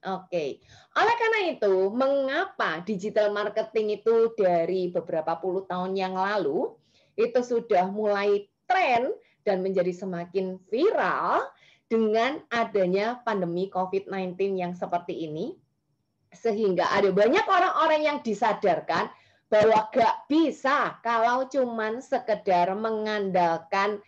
Oke. Oleh karena itu, mengapa digital marketing itu dari beberapa puluh tahun yang lalu itu sudah mulai tren dan menjadi semakin viral dengan adanya pandemi COVID-19 yang seperti ini, sehingga ada banyak orang-orang yang disadarkan bahwa gak bisa kalau cuman sekedar mengandalkan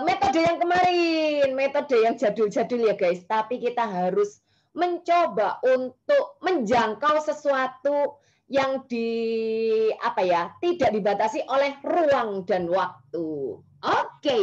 metode yang kemarin, metode yang jadul-jadul ya guys, tapi kita harus mencoba untuk menjangkau sesuatu yang tidak dibatasi oleh ruang dan waktu. Oke,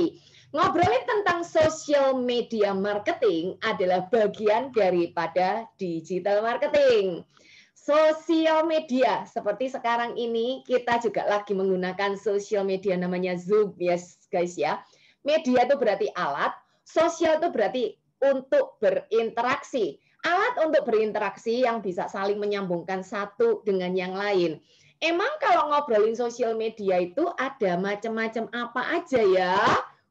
ngobrolin tentang social media marketing adalah bagian daripada digital marketing. Sosial media seperti sekarang ini kita juga lagi menggunakan sosial media namanya Zoom, yes guys ya. Media itu berarti alat, sosial itu berarti untuk berinteraksi. Alat untuk berinteraksi yang bisa saling menyambungkan satu dengan yang lain. Emang kalau ngobrolin sosial media itu ada macam-macam apa aja ya?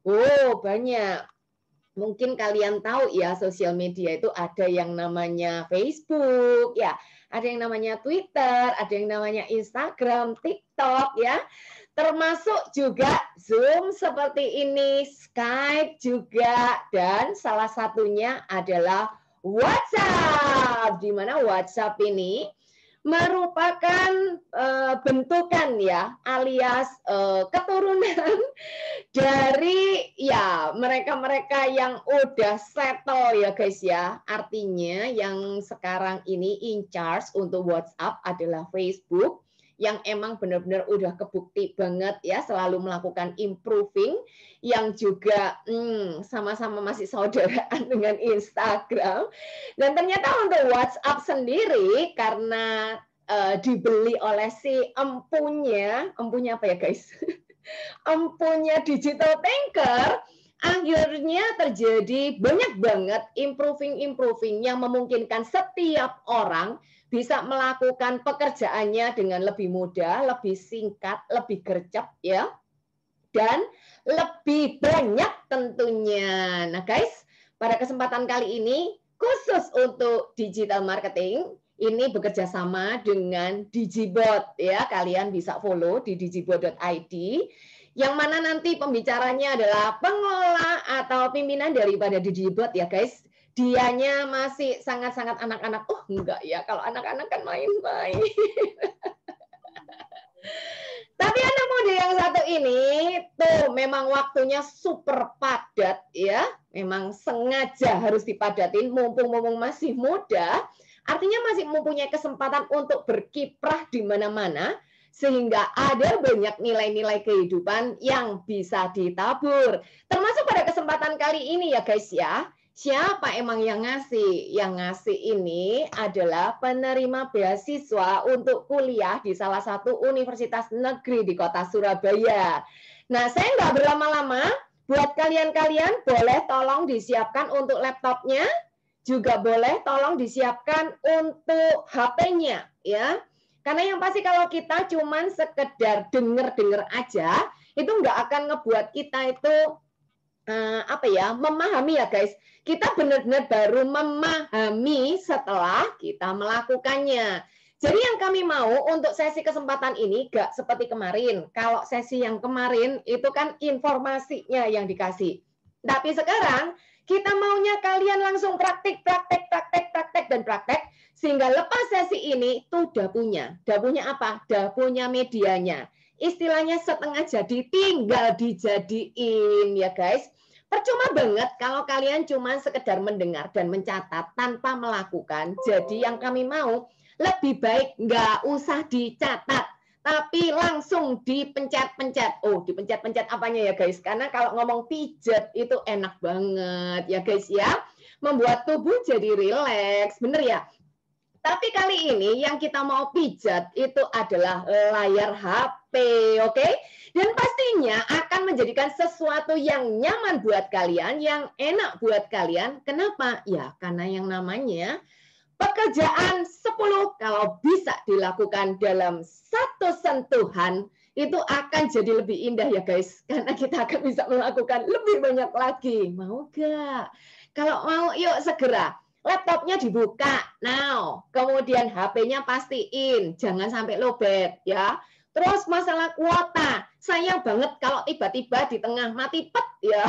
Oh, banyak. Mungkin kalian tahu ya, sosial media itu ada yang namanya Facebook, ya, ada yang namanya Twitter, ada yang namanya Instagram, TikTok, ya. Termasuk juga Zoom seperti ini, Skype juga, dan salah satunya adalah WhatsApp, di mana WhatsApp ini merupakan bentukan ya, alias keturunan dari ya mereka-mereka yang udah settle ya guys ya. Artinya yang sekarang ini in charge untuk WhatsApp adalah Facebook, yang emang benar-benar udah kebukti banget ya selalu melakukan improving, yang juga sama-sama masih saudaraan dengan Instagram. Dan ternyata untuk WhatsApp sendiri karena dibeli oleh si empunya apa ya guys? Empunya digital tanker, akhirnya terjadi banyak banget improving yang memungkinkan setiap orang bisa melakukan pekerjaannya dengan lebih mudah, lebih singkat, lebih gercep ya, dan lebih banyak tentunya. Nah guys, pada kesempatan kali ini khusus untuk digital marketing ini bekerja sama dengan Digibot ya. Kalian bisa follow di digibot.id, yang mana nanti pembicaranya adalah pengelola atau pimpinan daripada Digibot ya guys. Dianya masih sangat-sangat anak-anak. Oh enggak ya, kalau anak-anak kan main-main. Tapi anak muda yang satu ini tuh memang waktunya super padat ya. Memang sengaja harus dipadatin mumpung masih muda. Artinya masih mempunyai kesempatan untuk berkiprah di mana-mana, sehingga ada banyak nilai-nilai kehidupan yang bisa ditabur. Termasuk pada kesempatan kali ini ya guys ya. Siapa emang yang ngasih? Yang ngasih ini adalah penerima beasiswa untuk kuliah di salah satu universitas negeri di kota Surabaya. Nah, saya nggak berlama-lama, buat kalian-kalian boleh tolong disiapkan untuk laptopnya, juga boleh tolong disiapkan untuk HP-nya, ya. Karena yang pasti kalau kita cuman sekedar denger-denger aja, itu nggak akan ngebuat kita itu memahami ya guys. Kita benar-benar baru memahami setelah kita melakukannya. Jadi yang kami mau untuk sesi kesempatan ini gak seperti kemarin. Kalau sesi yang kemarin itu kan informasinya yang dikasih. Tapi sekarang kita maunya kalian langsung praktik, dan praktek. Sehingga lepas sesi ini tuh udah punya. Udah punya apa? Udah punya medianya. Istilahnya setengah jadi tinggal dijadiin ya guys. Percuma banget kalau kalian cuma sekedar mendengar dan mencatat tanpa melakukan. Jadi yang kami mau lebih baik nggak usah dicatat, tapi langsung dipencet-pencet. Oh, dipencet-pencet apanya ya guys? Karena kalau ngomong pijat itu enak banget ya guys ya. Membuat tubuh jadi rileks, bener ya? Tapi kali ini yang kita mau pijat itu adalah layar HP, oke? Dan pastinya akan menjadikan sesuatu yang nyaman buat kalian, yang enak buat kalian. Kenapa? Ya, karena yang namanya pekerjaan 10 kalau bisa dilakukan dalam satu sentuhan, itu akan jadi lebih indah ya guys. Karena kita akan bisa melakukan lebih banyak lagi. Mau gak? Kalau mau, yuk segera. laptopnya dibuka. Now, kemudian HP-nya pastiin, jangan sampai lowbat ya. Terus masalah kuota, sayang banget kalau tiba-tiba di tengah mati pet ya.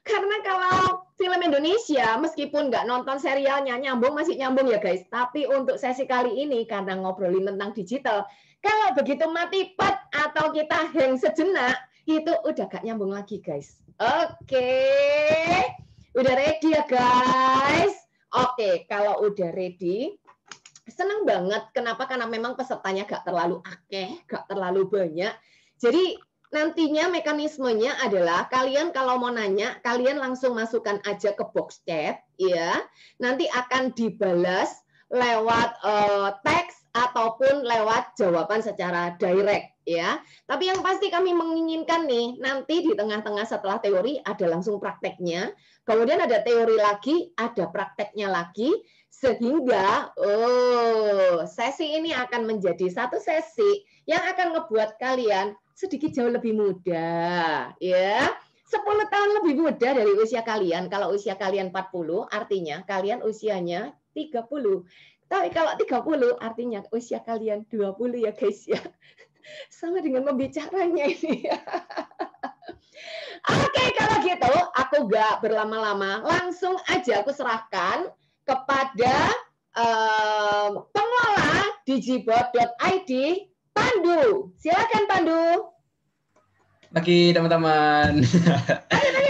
Karena kalau film Indonesia, meskipun nggak nonton serialnya, nyambung masih nyambung ya guys. Tapi untuk sesi kali ini, karena ngobrolin tentang digital, kalau begitu mati pet atau kita hang sejenak, itu udah gak nyambung lagi guys. Oke, udah ready ya guys? Oke, kalau udah ready, seneng banget. Kenapa? Karena memang pesertanya gak terlalu akeh, gak terlalu banyak. Jadi nantinya mekanismenya adalah kalian kalau mau nanya, kalian langsung masukkan aja ke box chat, ya. Nanti akan dibalas lewat teks ataupun lewat jawaban secara direct, ya. Tapi yang pasti kami menginginkan nih, nanti di tengah-tengah setelah teori ada langsung prakteknya, kemudian ada teori lagi, ada prakteknya lagi, sehingga sesi ini akan menjadi satu sesi yang akan ngebuat kalian sedikit jauh lebih muda, ya. 10 tahun lebih muda dari usia kalian. Kalau usia kalian 40, artinya kalian usianya 30. Tapi kalau 30, artinya usia kalian 20 ya guys ya. Sama dengan pembicaranya ini. Oke, kalau gitu aku nggak berlama-lama, langsung aja aku serahkan kepada pengelola digibot.id, Pandu. Silakan Pandu. Bagi teman-teman.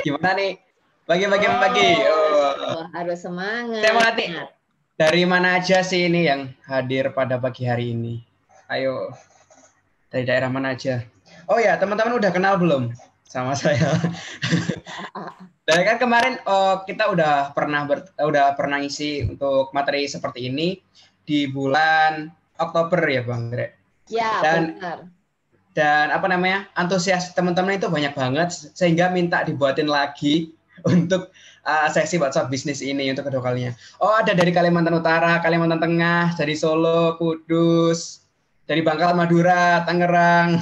Gimana nih? Bagi. Harus semangat. Semangat nih. Dari mana aja sih ini yang hadir pada pagi hari ini? Ayo. Dari daerah mana aja? Oh ya, teman-teman udah kenal belum sama saya? Dari kan kemarin kita udah pernah ngisi untuk materi seperti ini di bulan Oktober ya, Bang Gre. Ya, benar. Dan apa namanya, antusias teman-teman itu banyak banget sehingga minta dibuatin lagi untuk sesi WhatsApp bisnis ini untuk kedua kalinya. Oh, ada dari Kalimantan Utara, Kalimantan Tengah, dari Solo, Kudus, dari Bangka, Madura, Tangerang,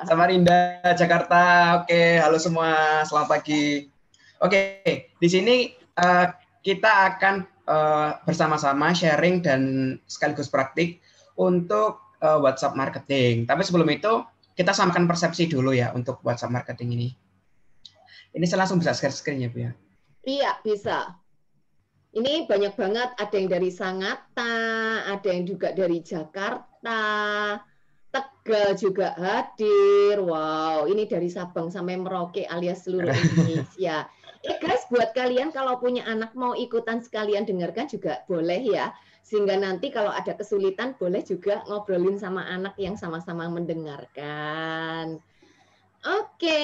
Samarinda, Jakarta. Oke, halo semua, selamat pagi. Oke, di sini kita akan bersama-sama sharing dan sekaligus praktik untuk WhatsApp marketing. Tapi sebelum itu kita samakan persepsi dulu ya untuk WhatsApp marketing ini. Ini saya langsung bisa share screen ya, Bu ya? Iya, bisa. Ini banyak banget, ada yang dari Sangatta, ada yang juga dari Jakarta, Tegal juga hadir. Wow, ini dari Sabang sampai Merauke alias seluruh Indonesia. Guys, buat kalian kalau punya anak mau ikutan sekalian dengarkan juga boleh ya. Sehingga nanti kalau ada kesulitan boleh juga ngobrolin sama anak yang sama-sama mendengarkan. Oke,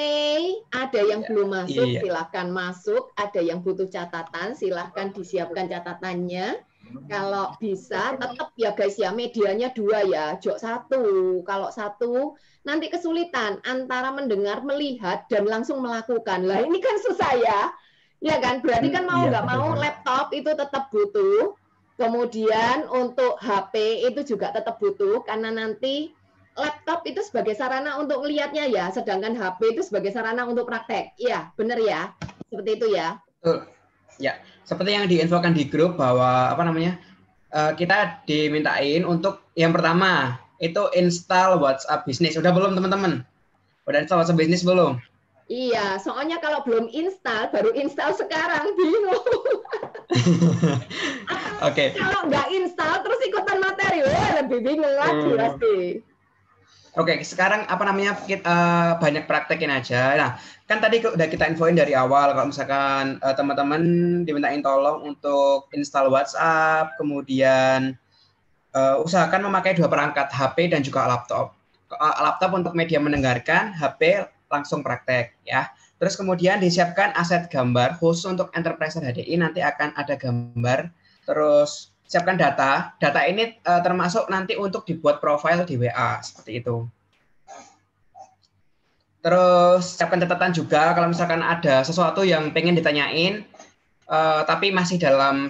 ada yang belum masuk, silahkan masuk. Ada yang butuh catatan, silahkan disiapkan catatannya. Kalau bisa, tetap ya guys ya, medianya 2 ya, jok 1. Kalau 1, nanti kesulitan antara mendengar, melihat, dan langsung melakukan. Lah ini kan susah ya kan? Berarti kan mau nggak mau laptop itu tetap butuh. Kemudian untuk HP itu juga tetap butuh, karena nanti laptop itu sebagai sarana untuk melihatnya ya, sedangkan HP itu sebagai sarana untuk praktek. Iya, benar ya? Seperti itu ya? Betul. Ya, seperti yang diinfokan di grup bahwa apa namanya, kita dimintain untuk yang pertama itu install WhatsApp Business. Udah belum teman-teman? Udah install WhatsApp Business belum? Iya, soalnya kalau belum install, baru install sekarang, bingung. Oke. Kalau nggak install terus ikutan materi, lebih bingung lagi pasti. Oke, sekarang apa namanya, kita banyak praktekin aja. Nah, kan tadi udah kita infoin dari awal kalau misalkan teman-teman dimintain tolong untuk install WhatsApp, kemudian usahakan memakai 2 perangkat, HP dan juga laptop. Laptop untuk media mendengarkan, HP langsung praktek ya. Terus kemudian disiapkan aset gambar khusus untuk Enterprise HDI, nanti akan ada gambar. Terus siapkan data. Data ini termasuk nanti untuk dibuat profil di WA, seperti itu. Terus siapkan catatan juga kalau misalkan ada sesuatu yang pengen ditanyain, tapi masih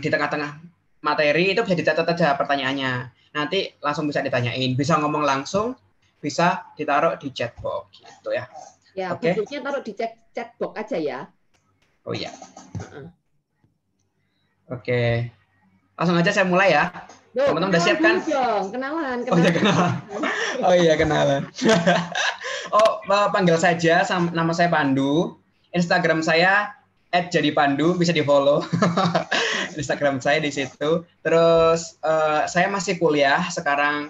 di tengah-tengah materi, itu bisa dicatat aja pertanyaannya. Nanti langsung bisa ditanyain. Bisa ngomong langsung, bisa ditaruh di chatbox gitu ya. Ya, khususnya taruh di chatbox aja ya. Oh iya. Oke. Langsung aja saya mulai ya. Loh, Teman-teman udah siap kan? Kenalan. Oh ya kenalan. Oh iya kenalan. Oh, panggil saja nama saya Pandu. Instagram saya @jadipandu, bisa di-follow. Instagram saya di situ. Terus saya masih kuliah sekarang,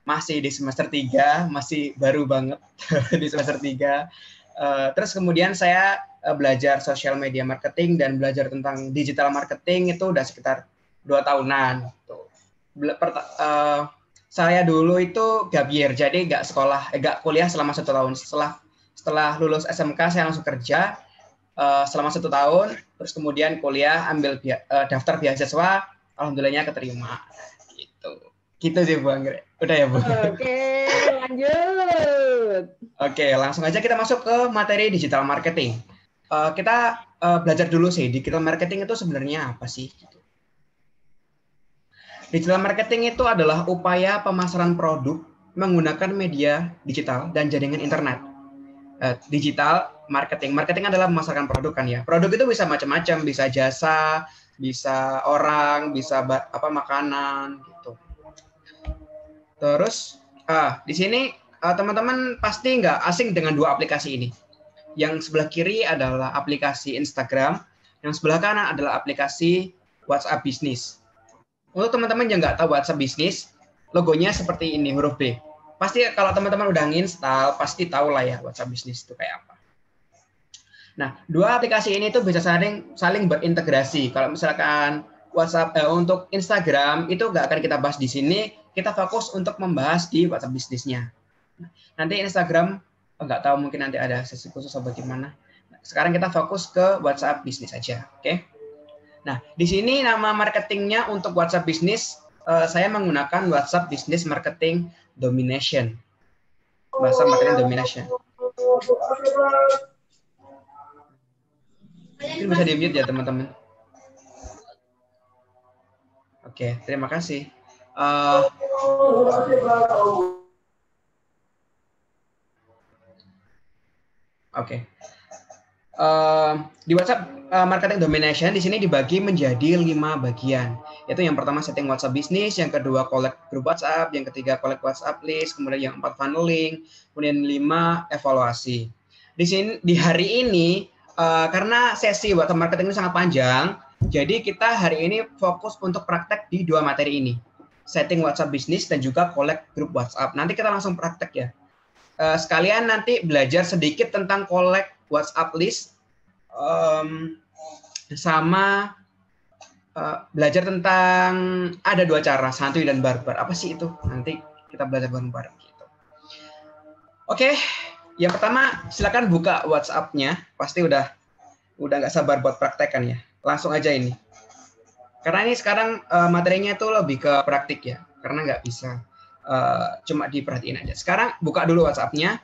masih di semester 3, masih baru banget di semester 3. Terus kemudian saya belajar social media marketing dan belajar tentang digital marketing itu udah sekitar 2 tahunan. Saya dulu itu gap year, jadi nggak kuliah selama 1 tahun. Setelah lulus SMK saya langsung kerja selama 1 tahun, terus kemudian kuliah ambil daftar beasiswa, alhamdulillahnya keterima. Gitu sih Bu Anggrek. Udah ya Bu. Oke, lanjut. Oke, langsung aja kita masuk ke materi digital marketing. Kita belajar dulu sih, digital marketing itu sebenarnya apa sih? Digital marketing itu adalah upaya pemasaran produk menggunakan media digital dan jaringan internet. Digital marketing. Marketing adalah memasarkan produk kan ya. Produk itu bisa macam-macam, bisa jasa, bisa orang, bisa makanan gitu. Terus di sini teman-teman pasti nggak asing dengan 2 aplikasi ini. Yang sebelah kiri adalah aplikasi Instagram, yang sebelah kanan adalah aplikasi WhatsApp Business. Untuk teman-teman yang nggak tahu WhatsApp Business, logonya seperti ini, huruf B. Pasti kalau teman-teman udah nginstal, pasti tahu lah ya WhatsApp Business itu kayak apa. Nah, 2 aplikasi ini tuh bisa saling berintegrasi. Kalau misalkan WhatsApp untuk Instagram itu nggak akan kita bahas di sini, kita fokus untuk membahas di WhatsApp Business-nya. Nanti Instagram nggak tahu, mungkin nanti ada sesi khusus atau bagaimana. Sekarang kita fokus ke WhatsApp Business aja, oke? Nah, di sini nama marketingnya untuk WhatsApp Business, saya menggunakan WhatsApp Business Marketing Domination. Bahasa marketing domination. Mungkin bisa di-mute ya, teman-teman. Oke, terima kasih. Oke. Di WhatsApp Marketing Domination di sini dibagi menjadi 5 bagian. Yaitu yang pertama setting WhatsApp Business, yang kedua collect grup WhatsApp, yang ketiga collect WhatsApp list, kemudian yang 4 funneling, kemudian 5 evaluasi. Di hari ini karena sesi WhatsApp Marketing ini sangat panjang, jadi kita hari ini fokus untuk praktek di 2 materi ini. Setting WhatsApp Business dan juga collect grup WhatsApp. Nanti kita langsung praktek ya. Sekalian nanti belajar sedikit tentang collect WhatsApp list, sama belajar tentang ada 2 cara, santuy dan barbar. Apa sih itu? Nanti kita belajar bareng-bareng gitu. Oke, yang pertama silakan buka WhatsApp-nya. Pasti udah nggak sabar buat praktekan ya. Langsung aja ini. Karena ini sekarang materinya itu lebih ke praktik ya. Karena nggak bisa cuma diperhatiin aja. Sekarang buka dulu WhatsApp-nya.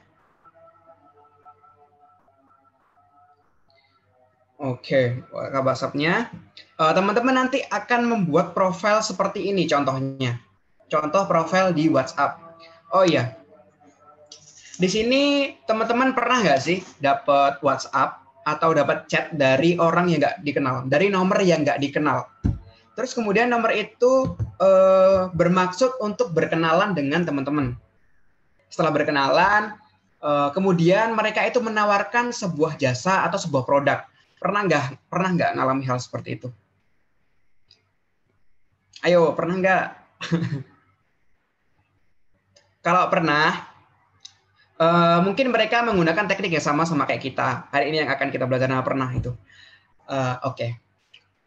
Oke, buka WhatsApp-nya. Teman-teman nanti akan membuat profil seperti ini contohnya. Contoh profil di WhatsApp. Oh iya. Di sini teman-teman pernah nggak sih dapat WhatsApp atau dapat chat dari orang yang nggak dikenal, dari nomor yang nggak dikenal. Terus kemudian nomor itu bermaksud untuk berkenalan dengan teman-teman. Setelah berkenalan, kemudian mereka itu menawarkan sebuah jasa atau sebuah produk. Pernah nggak ngalami hal seperti itu? Ayo, pernah nggak? Kalau pernah, mungkin mereka menggunakan teknik yang sama kayak kita. Hari ini yang akan kita belajar pernah itu. Oke.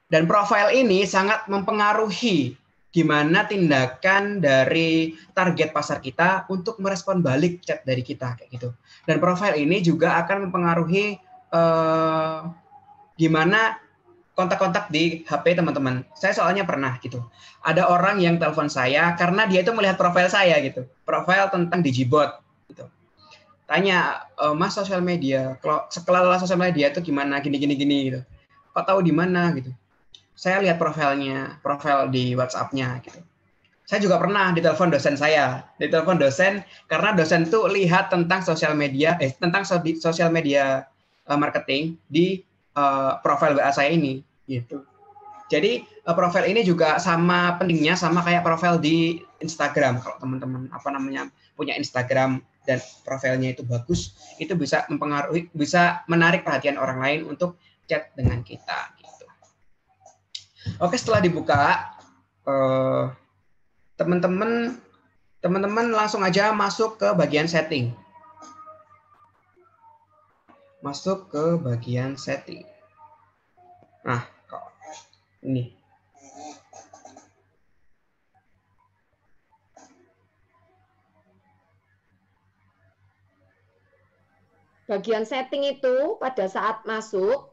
Dan profil ini sangat mempengaruhi gimana tindakan dari target pasar kita untuk merespon balik chat dari kita kayak gitu. Dan profil ini juga akan mempengaruhi gimana kontak-kontak di HP teman-teman. Saya soalnya pernah gitu. Ada orang yang telepon saya karena dia itu melihat profil saya gitu. Profil tentang Digibot gitu. Tanya, Mas sosial media, kelola sosial media itu gimana, gini gitu. Kok tahu di mana gitu. Saya lihat profil di WhatsApp-nya gitu. Saya juga pernah ditelepon dosen saya. Ditelepon dosen karena dosen tuh lihat tentang sosial media marketing di profil WA saya ini gitu. Jadi profil ini juga sama pentingnya sama kayak profil di Instagram. Kalau teman-teman punya Instagram dan profilnya itu bagus, itu bisa mempengaruhi, bisa menarik perhatian orang lain untuk chat dengan kita. Gitu. Oke, setelah dibuka, teman-teman langsung aja masuk ke bagian setting. Masuk ke bagian setting. Nah, ini. Bagian setting itu pada saat masuk,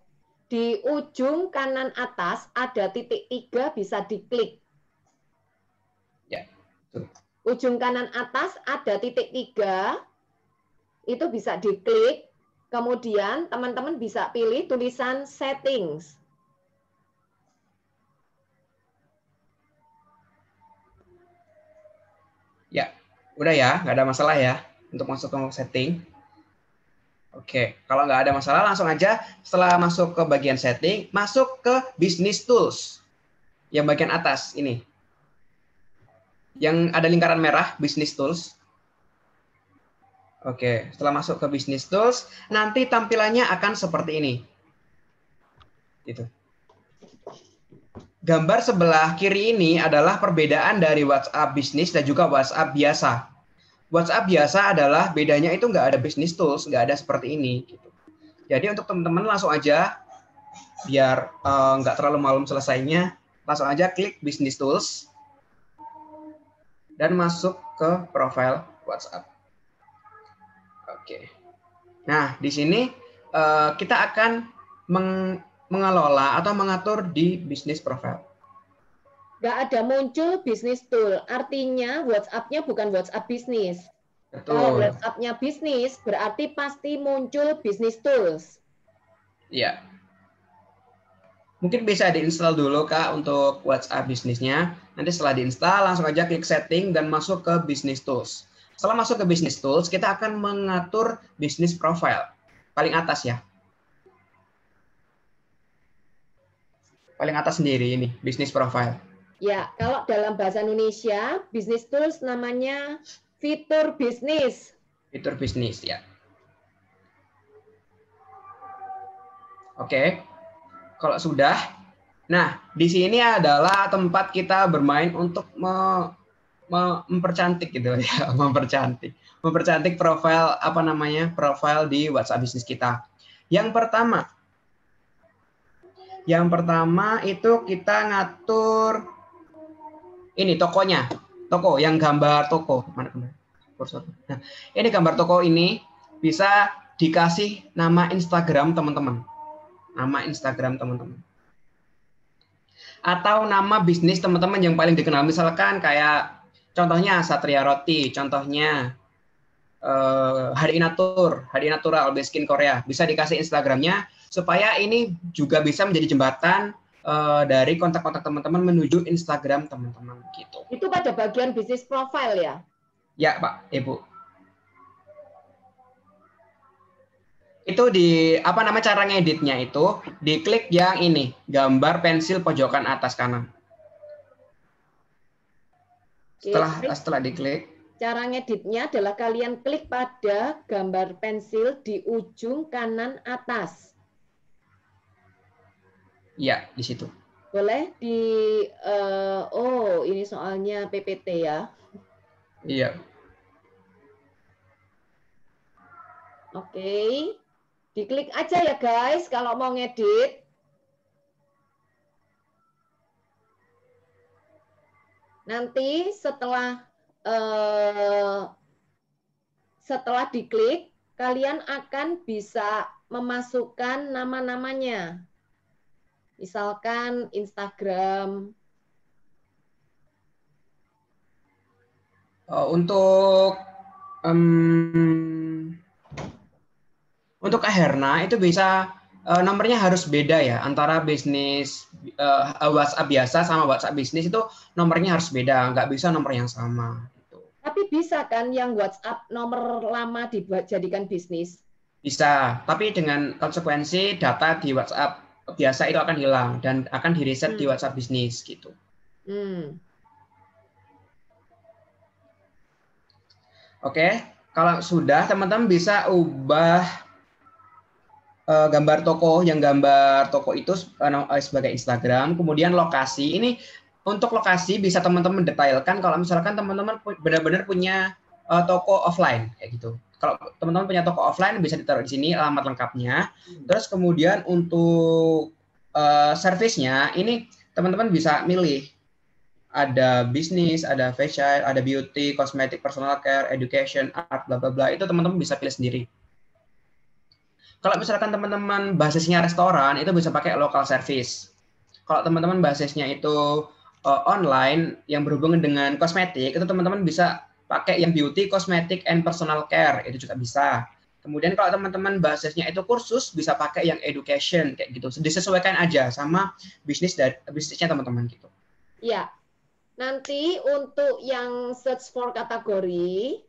di ujung kanan atas ada titik 3 bisa diklik. Ya, betul. Ujung kanan atas ada titik 3, itu bisa diklik. Kemudian teman-teman bisa pilih tulisan settings. Ya, udah ya, nggak ada masalah ya untuk masuk ke setting. Oke, kalau nggak ada masalah langsung aja setelah masuk ke bagian setting, masuk ke business tools. Yang bagian atas ini. Yang ada lingkaran merah, business tools. Oke, setelah masuk ke business tools, nanti tampilannya akan seperti ini. Gitu. Gambar sebelah kiri ini adalah perbedaan dari WhatsApp bisnis dan juga WhatsApp biasa. WhatsApp biasa adalah bedanya itu nggak ada business tools, nggak ada seperti ini. Gitu. Jadi untuk teman-teman langsung aja, biar nggak terlalu malam selesainya, langsung aja klik business tools dan masuk ke profile WhatsApp. Oke. Nah, di sini kita akan mengelola atau mengatur di bisnis profile. Nggak ada muncul bisnis tool, artinya WhatsApp-nya bukan WhatsApp bisnis. Betul. Kalau WhatsApp-nya bisnis, berarti pasti muncul bisnis tools. Iya. Mungkin bisa diinstal dulu Kak untuk WhatsApp bisnisnya. Nanti setelah diinstal, langsung aja klik setting dan masuk ke business tools. Setelah masuk ke business tools, kita akan mengatur bisnis profile. Paling atas ya. Paling atas sendiri ini, bisnis profile. Ya, kalau dalam bahasa Indonesia, business tools namanya fitur bisnis. Fitur bisnis, ya. Oke. Kalau sudah, nah di sini adalah tempat kita bermain untuk mempercantik gitu ya, mempercantik profil profil di WhatsApp bisnis kita. Yang pertama itu kita ngatur ini tokonya, toko yang gambar toko mana kemarin? Nah, ini gambar toko ini bisa dikasih nama Instagram teman-teman, atau nama bisnis teman-teman yang paling dikenal, misalkan kayak contohnya Satria Roti, contohnya Hari Natural Best Skin Korea, bisa dikasih Instagramnya supaya ini juga bisa menjadi jembatan dari kontak-kontak teman-teman menuju Instagram teman-teman gitu. Itu pada bagian bisnis profile ya? Ya Pak, Ibu. Itu di cara ngeditnya itu diklik yang ini, gambar pensil pojokan atas kanan. Setelah diklik, cara ngeditnya adalah kalian klik pada gambar pensil di ujung kanan atas. Iya, di situ. Boleh di ini soalnya PPT ya. Iya. Oke. Diklik aja ya guys kalau mau ngedit. Nanti setelah diklik, kalian akan bisa memasukkan nama-namanya. Misalkan Instagram. Untuk Kak Herna itu bisa nomornya harus beda ya, antara bisnis WhatsApp biasa sama WhatsApp bisnis itu nomornya harus beda, nggak bisa nomor yang sama. Gitu. Tapi bisa kan yang WhatsApp nomor lama dijadikan bisnis? Bisa, tapi dengan konsekuensi data di WhatsApp biasa itu akan hilang dan akan di-reset di WhatsApp Business gitu. Oke, kalau sudah teman-teman bisa ubah gambar toko, yang gambar toko itu sebagai Instagram, kemudian lokasi. Ini untuk lokasi bisa teman-teman detailkan kalau misalkan teman-teman benar-benar punya toko offline kayak gitu. Kalau teman-teman punya toko offline bisa ditaruh di sini alamat lengkapnya. Terus kemudian untuk servisnya ini teman-teman bisa milih. Ada bisnis, ada fashion, ada beauty, kosmetik, personal care, education, art, bla bla bla. Itu teman-teman bisa pilih sendiri. Kalau misalkan teman-teman basisnya restoran, itu bisa pakai local service. Kalau teman-teman basisnya itu online yang berhubungan dengan kosmetik, itu teman-teman bisa pakai yang beauty, kosmetik, and personal care. Itu juga bisa. Kemudian kalau teman-teman basisnya itu kursus, bisa pakai yang education kayak gitu. Disesuaikan aja sama bisnisnya teman-teman gitu. Ya. Nanti untuk yang search for kategori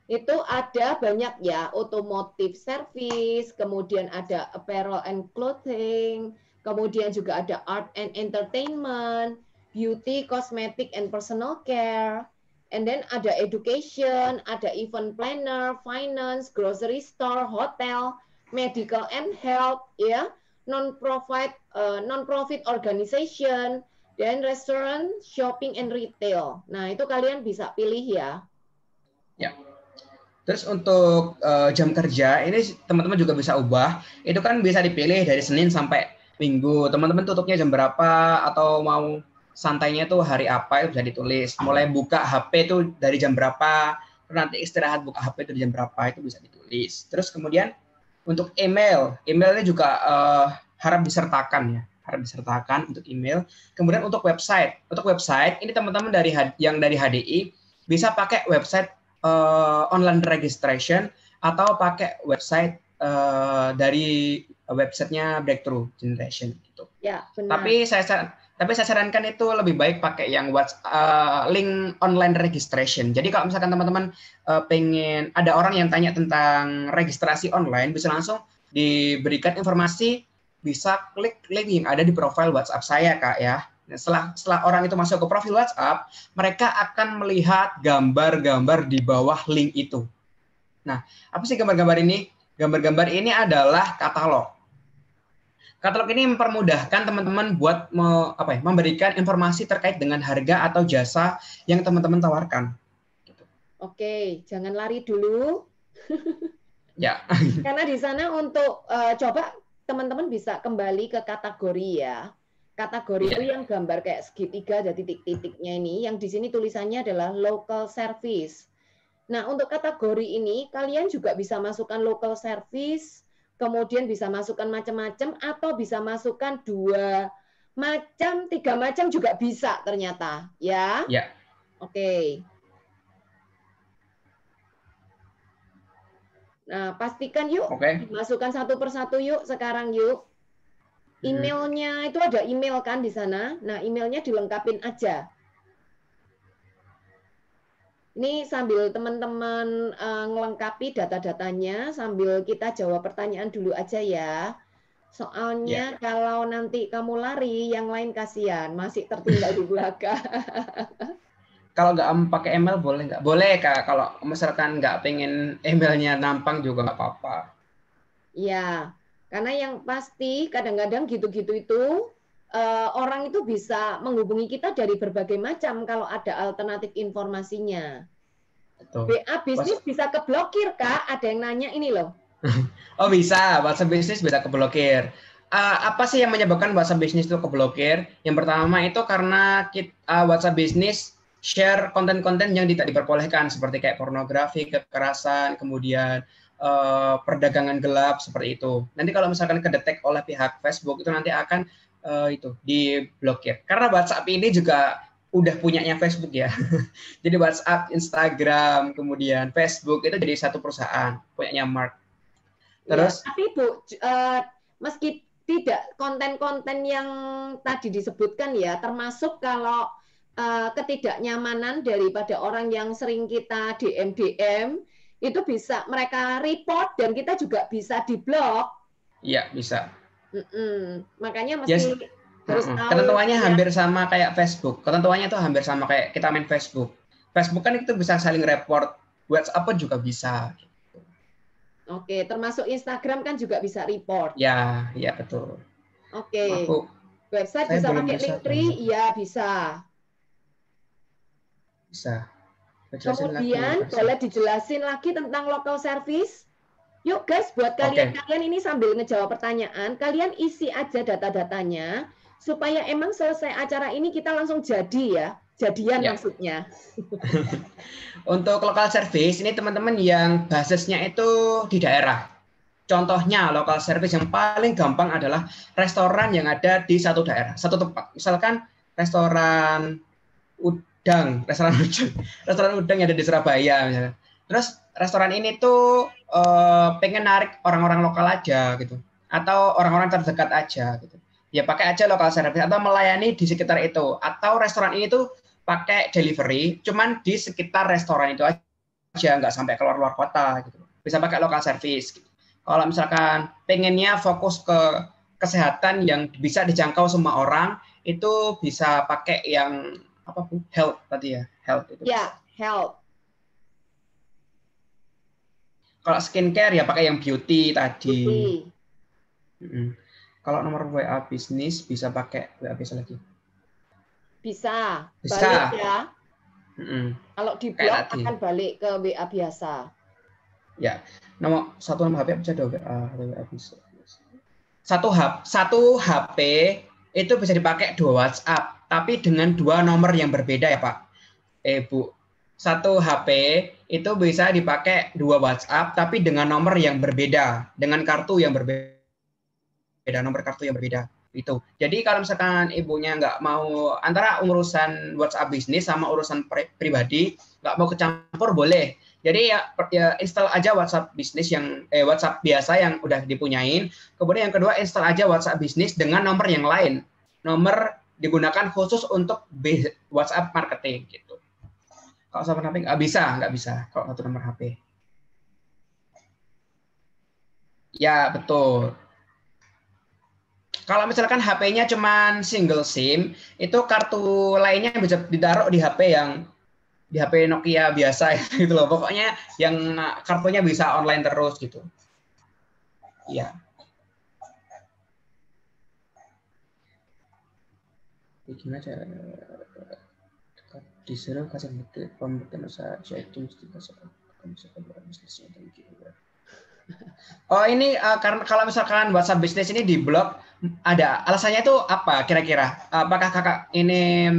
itu ada banyak ya, otomotif service, kemudian ada apparel and clothing, kemudian juga ada art and entertainment, beauty, cosmetic and personal care, and then ada education, ada event planner, finance, grocery store, hotel, medical and health, ya, non-profit organization, dan restoran, shopping, and retail. Nah, itu kalian bisa pilih ya. Ya. Terus untuk jam kerja, ini teman-teman juga bisa ubah. Itu kan bisa dipilih dari Senin sampai Minggu. Teman-teman tutupnya jam berapa, atau mau santainya tuh hari apa, itu bisa ditulis. Mulai buka HP itu dari jam berapa, nanti istirahat buka HP itu di jam berapa, itu bisa ditulis. Terus kemudian untuk emailnya juga harap disertakan ya. Harap disertakan untuk email. Kemudian untuk website ini teman-teman yang dari HDI bisa pakai website online registration atau pakai website dari websitenya Breakthrough Generation gitu. Ya, benar. Tapi saya sarankan itu lebih baik pakai yang link online registration. Jadi kalau misalkan teman-teman pengen, ada orang yang tanya tentang registrasi online, bisa langsung diberikan informasi, bisa klik link yang ada di profil WhatsApp saya, Kak, ya. Setelah orang itu masuk ke profil WhatsApp, mereka akan melihat gambar-gambar di bawah link itu. Nah, apa sih gambar-gambar ini? Gambar-gambar ini adalah katalog. Katalog ini mempermudahkan teman-teman buat memberikan informasi terkait dengan harga atau jasa yang teman-teman tawarkan. Oke, jangan lari dulu. Ya. Karena di sana untuk coba teman-teman bisa kembali ke kategori ya. Kategori itu yang gambar kayak segitiga ada titik-titiknya ini, yang di sini tulisannya adalah local service. Nah, untuk kategori ini kalian juga bisa masukkan local service, kemudian bisa masukkan macam-macam, atau bisa masukkan 2 macam, 3 macam juga bisa ternyata, ya. Ya. Oke. Nah, pastikan yuk, masukkan satu persatu yuk sekarang yuk. Emailnya itu ada email kan di sana. Nah, emailnya dilengkapin aja. Ini sambil teman-teman ngelengkapi data-datanya, sambil kita jawab pertanyaan dulu aja ya. Soalnya kalau nanti kamu lari, yang lain kasihan, masih tertinggal di belakang. Kalau nggak pakai email boleh nggak? Boleh, Kak. Kalau misalkan nggak pengen emailnya nampang juga nggak apa-apa. Ya. Karena yang pasti kadang-kadang gitu-gitu itu orang itu bisa menghubungi kita dari berbagai macam kalau ada alternatif informasinya. Betul. BA bisnis bisa keblokir, Kak. Ada yang nanya ini loh. Oh bisa, WhatsApp bisnis bisa keblokir. Apa sih yang menyebabkan WhatsApp bisnis itu keblokir? Yang pertama itu karena WhatsApp bisnis share konten-konten yang tidak diperbolehkan seperti kayak pornografi, kekerasan, kemudian perdagangan gelap seperti itu. Nanti kalau misalkan kedetek oleh pihak Facebook itu nanti akan diblokir. Karena WhatsApp ini juga udah punyanya Facebook ya. Jadi WhatsApp, Instagram, kemudian Facebook itu jadi satu perusahaan punyanya Mark. Terus? Ya, tapi Bu, meski tidak konten-konten yang tadi disebutkan ya, termasuk kalau ketidaknyamanan daripada orang yang sering kita DM itu bisa mereka report dan kita juga bisa diblok. Iya, bisa. Makanya Yes. mesti harus tahu. Ketentuannya Ya. hampir sama kayak Facebook. Ketentuannya itu hampir sama kayak kita main Facebook. Facebook kan itu bisa saling report, WhatsApp pun juga bisa. Oke, termasuk Instagram kan juga bisa report. Ya, ya betul. Oke. Website Saya bisa belum pakai bisa Linktree? Iya, bisa. Bisa. Kemudian boleh dijelasin lagi tentang local service? Yuk guys, buat kalian ini sambil ngejawab pertanyaan, kalian isi aja data-datanya supaya emang selesai acara ini kita langsung jadi ya, jadian maksudnya. Untuk local service ini teman-teman yang basisnya itu di daerah. Contohnya local service yang paling gampang adalah restoran yang ada di satu daerah, satu tempat. Misalkan restoran udang yang ada di Surabaya misalnya. Terus restoran ini tuh pengen narik orang-orang lokal aja gitu, atau orang-orang terdekat aja gitu. Ya pakai aja local service atau melayani di sekitar itu. Atau restoran ini tuh pakai delivery, cuman di sekitar restoran itu aja, nggak sampai keluar kota gitu. Bisa pakai local service. Gitu. Kalau misalkan pengennya fokus ke kesehatan yang bisa dijangkau semua orang, itu bisa pakai yang apa Bu? Health tadi ya, health itu. Ya, health. Kalau skincare ya pakai yang beauty tadi. Beauty. Kalau nomor WA bisnis bisa pakai WA biasa lagi. Bisa. Balik ya. Kalau di blog akan balik ke WA biasa. Ya, nomor HP bisa ada WA bisa. Satu HP itu bisa dipakai 2 WhatsApp, tapi dengan 2 nomor yang berbeda ya Pak. Bu, satu HP itu bisa dipakai 2 WhatsApp, tapi dengan nomor yang berbeda, dengan kartu yang berbeda, nomor kartu yang berbeda. Itu. Jadi kalau misalkan ibunya nggak mau antara urusan WhatsApp bisnis sama urusan pribadi, nggak mau kecampur boleh. Jadi ya install aja WhatsApp bisnis yang WhatsApp biasa yang udah dipunyain. Kemudian yang kedua install aja WhatsApp bisnis dengan nomor yang lain. Nomor digunakan khusus untuk WhatsApp marketing gitu. Kalau satu HP nggak bisa kalau satu nomor HP. Ya betul. Kalau misalkan HP-nya cuma single SIM, itu kartu lainnya bisa ditaruh di HP di HP Nokia biasa gitu loh. Pokoknya yang kartunya bisa online terus gitu. Iya. Gimana cara disuruh kasih bukti pembuktian usaha itu mesti kasih bisnisnya gitu. Oh ini karena kalau misalkan WhatsApp bisnis ini diblok, ada alasannya itu apa kira-kira? Apakah kakak ini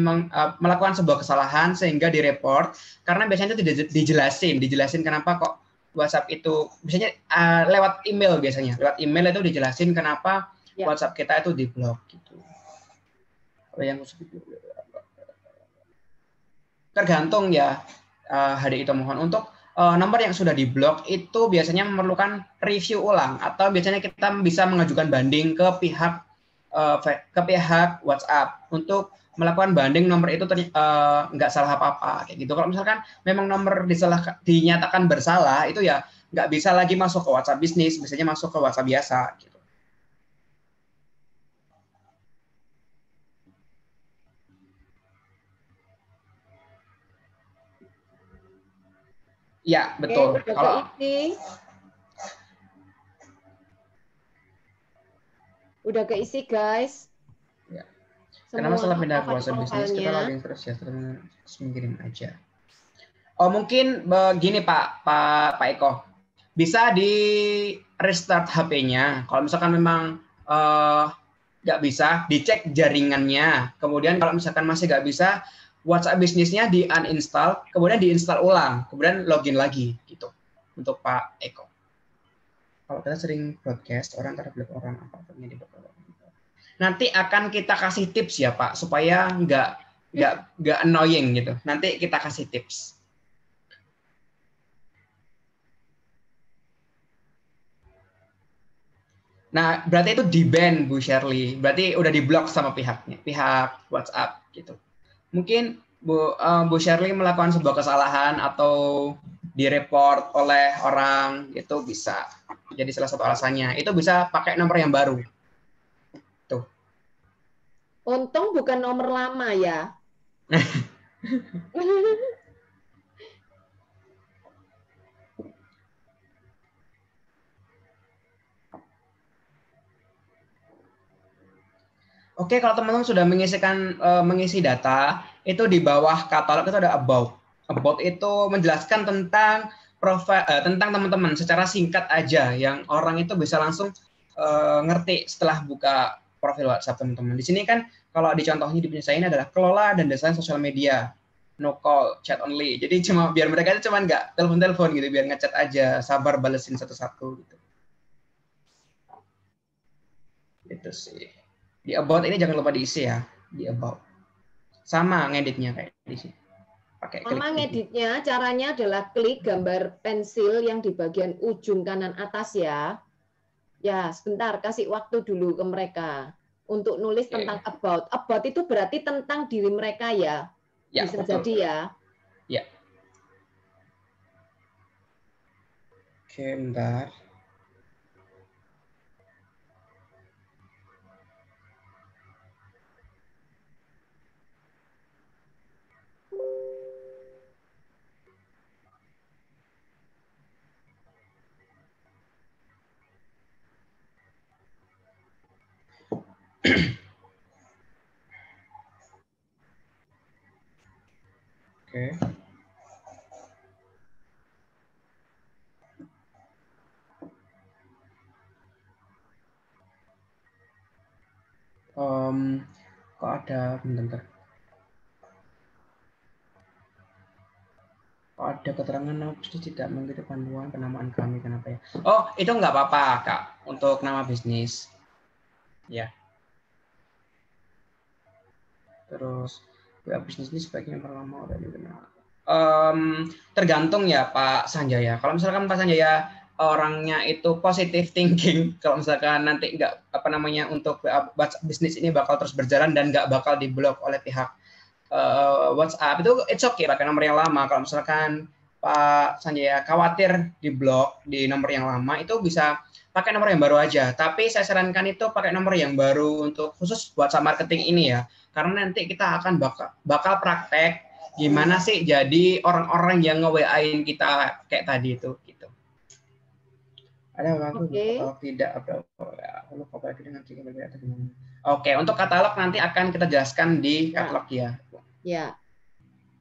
melakukan sebuah kesalahan sehingga direport? Karena biasanya itu tidak dijelasin kenapa kok WhatsApp itu biasanya lewat email itu dijelasin kenapa WhatsApp kita itu diblok gitu. Oh, yang tergantung ya HDI Tomohon untuk nomor yang sudah diblok itu biasanya memerlukan review ulang atau biasanya kita bisa mengajukan banding ke pihak WhatsApp untuk melakukan banding nomor itu nggak salah apa-apa kayak gitu. Kalau misalkan memang nomor dinyatakan bersalah itu ya nggak bisa lagi masuk ke WhatsApp bisnis, biasanya masuk ke WhatsApp biasa gitu. Ya, betul. Oke, kalau udah keisi guys. Ya. Karena masalah pindah ke WhatsApp bisnis kita login terus ya, terus mengirim aja. Oh mungkin begini Pak Eko, bisa di restart HP-nya. Kalau misalkan memang nggak bisa, dicek jaringannya. Kemudian kalau misalkan masih nggak bisa, WhatsApp bisnisnya di uninstall, kemudian diinstal ulang, kemudian login lagi gitu untuk Pak Eko. Kalau kita sering broadcast, orang terhadap orang apapun yang dibuat. Nanti akan kita kasih tips ya Pak, supaya nggak annoying gitu. Nanti kita kasih tips. Nah, berarti itu di-ban Bu Shirley. Berarti udah diblok sama pihak WhatsApp gitu. Mungkin Bu Shirley melakukan sebuah kesalahan atau direport oleh orang itu bisa jadi salah satu alasannya. Itu bisa pakai nomor yang baru. Untung bukan nomor lama ya. Oke, kalau teman-teman sudah mengisi data, itu di bawah katalog itu ada about. About itu menjelaskan tentang profil tentang teman-teman secara singkat aja, yang orang itu bisa langsung ngerti setelah buka profil WhatsApp teman-teman. Di sini kan kalau di contohnya di punya saya ini adalah kelola dan desain sosial media, no call, chat only. Jadi cuma biar mereka itu cuma nggak telepon-telepon gitu, biar ngechat aja, sabar balesin satu-satu gitu. Itu sih. Di about ini jangan lupa diisi ya, di about. Sama ngeditnya kayak di sini. Pakai klik. Sama ngeditnya, caranya adalah klik gambar pensil yang di bagian ujung kanan atas ya. Ya, sebentar, kasih waktu dulu ke mereka untuk nulis tentang about. About itu berarti tentang diri mereka ya. Ya, bisa betul. jadi ya. Ya. Oke, bentar. Oke. Kok ada bentar. Kok ada keterangan bisnis tidak mengikuti panduan penamaan kami, kenapa ya? Oh, itu nggak apa-apa, Kak, untuk nama bisnis. Ya. Terus bisnis ini sebaiknya perlama udah dikenal. Tergantung ya Pak Sanjaya. Kalau misalkan Pak Sanjaya orangnya itu positive thinking, kalau misalkan nanti nggak untuk bisnis ini bakal terus berjalan dan nggak bakal diblok oleh pihak WhatsApp, itu it's okay pakai nomor yang lama. Kalau misalkan Pak Sanjaya khawatir diblok di nomor yang lama, itu bisa pakai nomor yang baru aja. Tapi saya sarankan itu pakai nomor yang baru untuk khusus WhatsApp marketing ini ya. Karena nanti kita akan bakal praktek gimana sih jadi orang-orang yang nge-WA-in kita kayak tadi itu gitu. Ada waktu kalau tidak Oke, untuk katalog nanti akan kita jelaskan di katalog ya. Ya.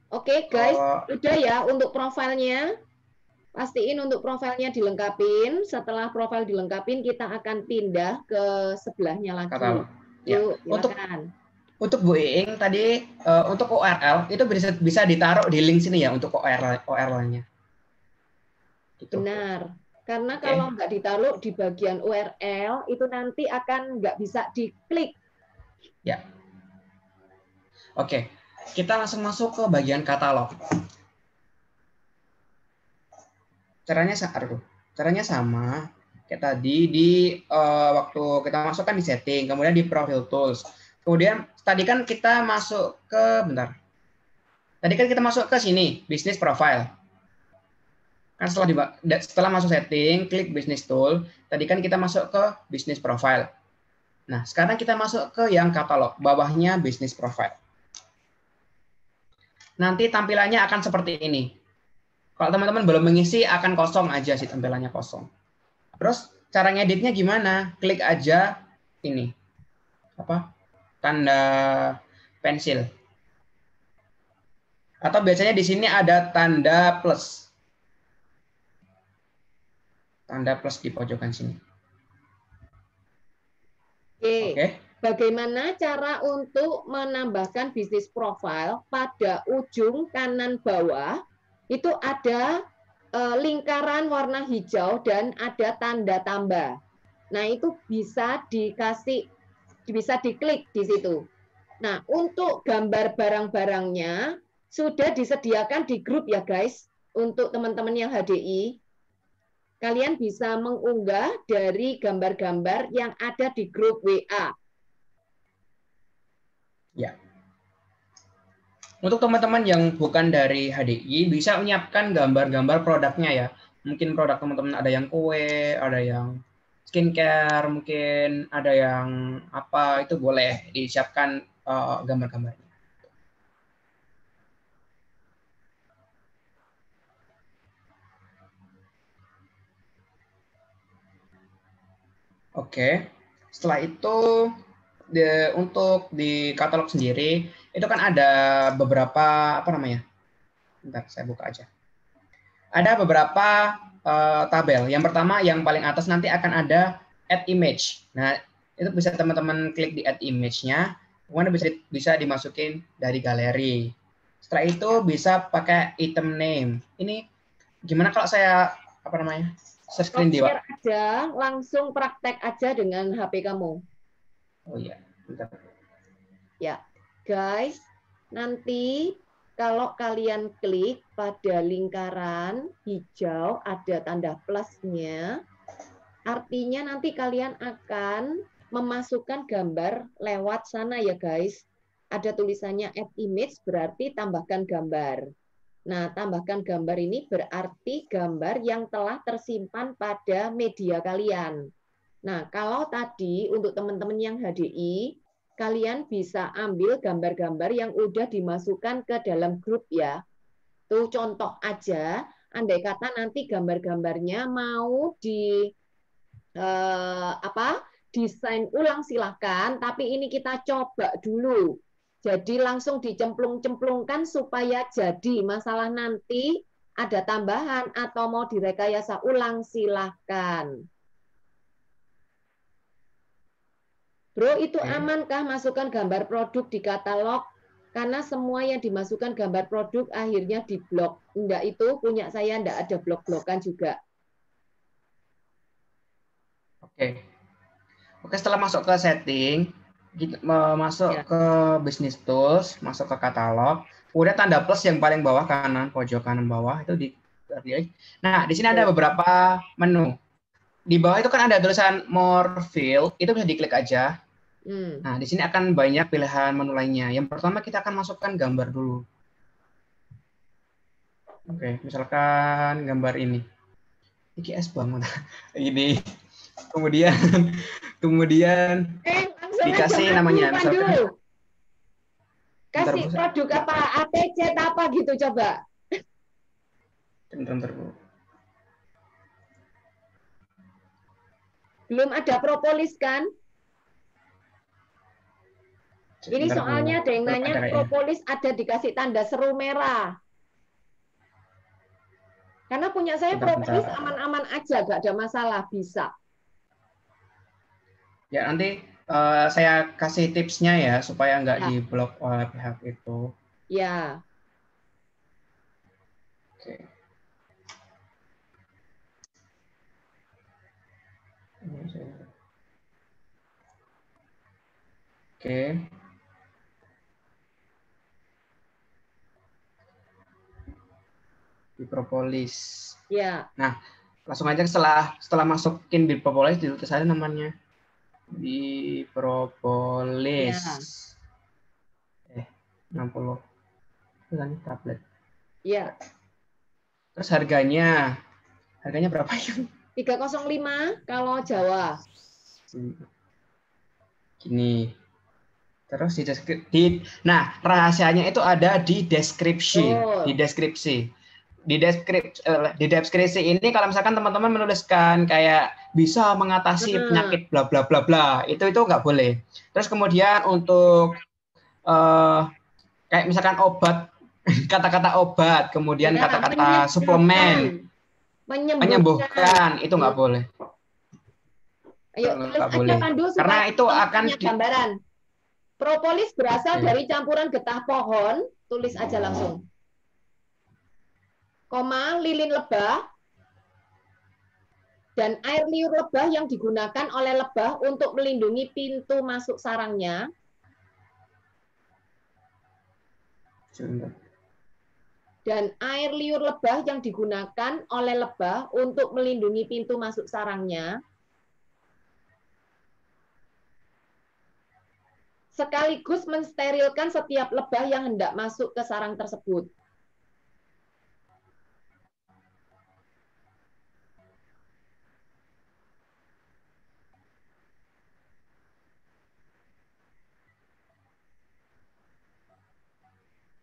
Oke, guys, udah ya untuk profilnya. Pastiin untuk profilnya dilengkapin. Setelah profil dilengkapin, kita akan pindah ke sebelahnya lagi. Katalog. Yuk, silakan. Untuk Bu Iing tadi untuk URL itu bisa ditaruh di link sini ya untuk URL-nya. Gitu. Benar. Karena kalau nggak ditaruh di bagian URL itu nanti akan nggak bisa diklik. Ya. Oke, kita langsung masuk ke bagian katalog. Caranya sama kayak tadi di waktu kita masukkan di setting, kemudian di profile tools. Kemudian tadi kan kita masuk ke sini, bisnis profile. Kan setelah masuk setting, klik bisnis tool, tadi kan kita masuk ke bisnis profile. Nah, sekarang kita masuk ke yang katalog, bawahnya bisnis profile. Nanti tampilannya akan seperti ini. Kalau teman-teman belum mengisi, akan kosong aja sih, tampilannya kosong. Terus cara ngeditnya gimana? Klik aja ini. Tanda pensil. Atau biasanya di sini ada tanda plus. Tanda plus di pojokan sini. Oke. Bagaimana cara untuk menambahkan bisnis profile pada ujung kanan bawah? Itu ada lingkaran warna hijau dan ada tanda tambah. Nah, itu bisa diklik di situ. Nah, untuk gambar barang-barangnya sudah disediakan di grup ya guys, untuk teman-teman yang HDI. Kalian bisa mengunggah dari gambar-gambar yang ada di grup WA. Ya. Untuk teman-teman yang bukan dari HDI, bisa menyiapkan gambar-gambar produknya ya. Mungkin produk teman-teman ada yang kue, ada yang skincare, mungkin ada yang apa, itu boleh disiapkan gambar-gambarnya. Oke, setelah itu untuk di katalog sendiri itu kan ada beberapa apa namanya? Bentar, saya buka aja. Ada beberapa tabel. Yang pertama, yang paling atas nanti akan ada add image. Nah, itu bisa teman-teman klik di add image-nya, kemudian bisa dimasukin dari galeri. Setelah itu bisa pakai item name. Ini gimana kalau saya apa namanya? Share screen di Share aja, langsung praktek aja dengan HP kamu. Oh iya, bentar. Ya, guys, nanti kalau kalian klik pada lingkaran hijau ada tanda plusnya, artinya nanti kalian akan memasukkan gambar lewat sana ya guys. Ada tulisannya add image berarti tambahkan gambar. Nah, tambahkan gambar ini berarti gambar yang telah tersimpan pada media kalian. Nah, kalau tadi untuk teman-teman yang HDI, kalian bisa ambil gambar-gambar yang udah dimasukkan ke dalam grup ya. Tuh contoh aja, andai kata nanti gambar-gambarnya mau desain ulang silahkan, tapi ini kita coba dulu. Jadi langsung dicemplung-cemplungkan supaya jadi. Masalah nanti ada tambahan atau mau direkayasa ulang silahkan. Bro, itu amankah masukkan gambar produk di katalog? Karena semua yang dimasukkan gambar produk akhirnya diblok. Enggak, itu punya saya enggak ada blok-blokan juga. Oke. Oke, setelah masuk ke setting, masuk ke business tools, masuk ke katalog, udah tanda plus yang paling bawah kanan, pojok kanan bawah itu dipilih. Nah, di sini ada beberapa menu. Di bawah itu kan ada tulisan more field, itu bisa diklik aja. Nah, di sini akan banyak pilihan menu lainnya. Yang pertama kita akan masukkan gambar dulu. Oke, misalkan gambar ini. IKS banget. Ini. Kemudian dikasih namanya misalkan. Kasih produk apa, ATC apa gitu coba. Bentar, Bu. Belum ada propolis kan? Ini soalnya ada yang nanya propolis ada dikasih tanda seru merah. Karena punya saya propolis aman-aman aja, gak ada masalah, bisa. Ya, nanti saya kasih tipsnya ya, supaya nggak diblok oleh pihak itu. Ya. Oke. Oke. Di propolis. Ya. Nah, langsung aja setelah masukin di propolis ditulis aja namanya. Di propolis. Ya. 60. Itu kan tablet. Iya. Terus harganya berapa ya? 305 kalau Jawa. Gini. Terus nah, rahasianya itu ada di deskripsi. Di deskripsi ini kalau misalkan teman-teman menuliskan kayak bisa mengatasi penyakit bla bla bla bla, itu nggak boleh. Terus kemudian untuk kayak misalkan obat, kata-kata obat, kemudian kata-kata suplemen, menyembuhkan, itu nggak boleh. Ayo tulis aja Pandu supaya karena itu akan gambaran. Propolis berasal dari campuran getah pohon, tulis aja langsung. Koma, lilin lebah, dan air liur lebah yang digunakan oleh lebah untuk melindungi pintu masuk sarangnya. Dan air liur lebah yang digunakan oleh lebah untuk melindungi pintu masuk sarangnya. Sekaligus mensterilkan setiap lebah yang hendak masuk ke sarang tersebut.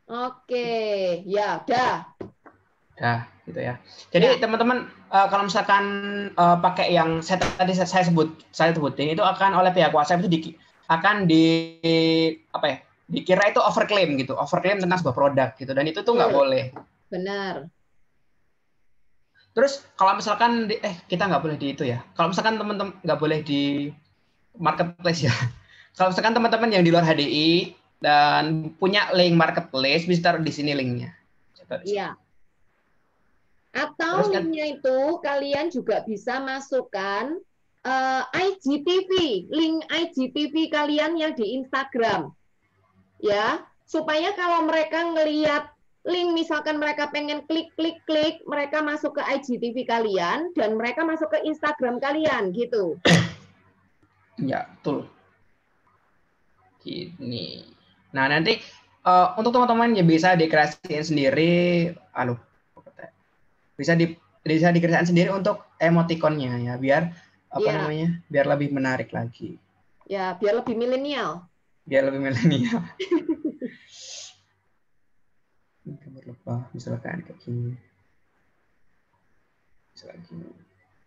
Oke, ya udah. Nah, gitu ya. Jadi Ya. teman-teman kalau misalkan pakai yang saya sebutin itu akan oleh pihak WhatsApp itu akan apa ya? Dikira itu overclaim gitu, overclaim tentang sebuah produk gitu, dan itu tuh nggak Betul. boleh. Benar. Terus kalau misalkan kita nggak boleh di itu ya. Kalau misalkan teman-teman nggak boleh di marketplace ya. Kalau misalkan teman-teman yang di luar HDI dan punya link marketplace bisa taruh di sini linknya. Coba di sini. Iya. Atau Terus kan linknya itu kalian juga bisa masukkan IGTV, link IGTV kalian yang di Instagram, ya, supaya kalau mereka ngelihat link, misalkan mereka pengen klik, mereka masuk ke IGTV kalian dan mereka masuk ke Instagram kalian, gitu. ya, betul. Gini. Nah, nanti untuk teman-teman yang bisa dikreasiin sendiri, bisa dikreasiin sendiri untuk emoticonnya ya, biar apa Ya, namanya? Biar lebih menarik lagi. ya, biar lebih milenial. Biar lebih milenial. Gambar lebah, misalkan kayak gini.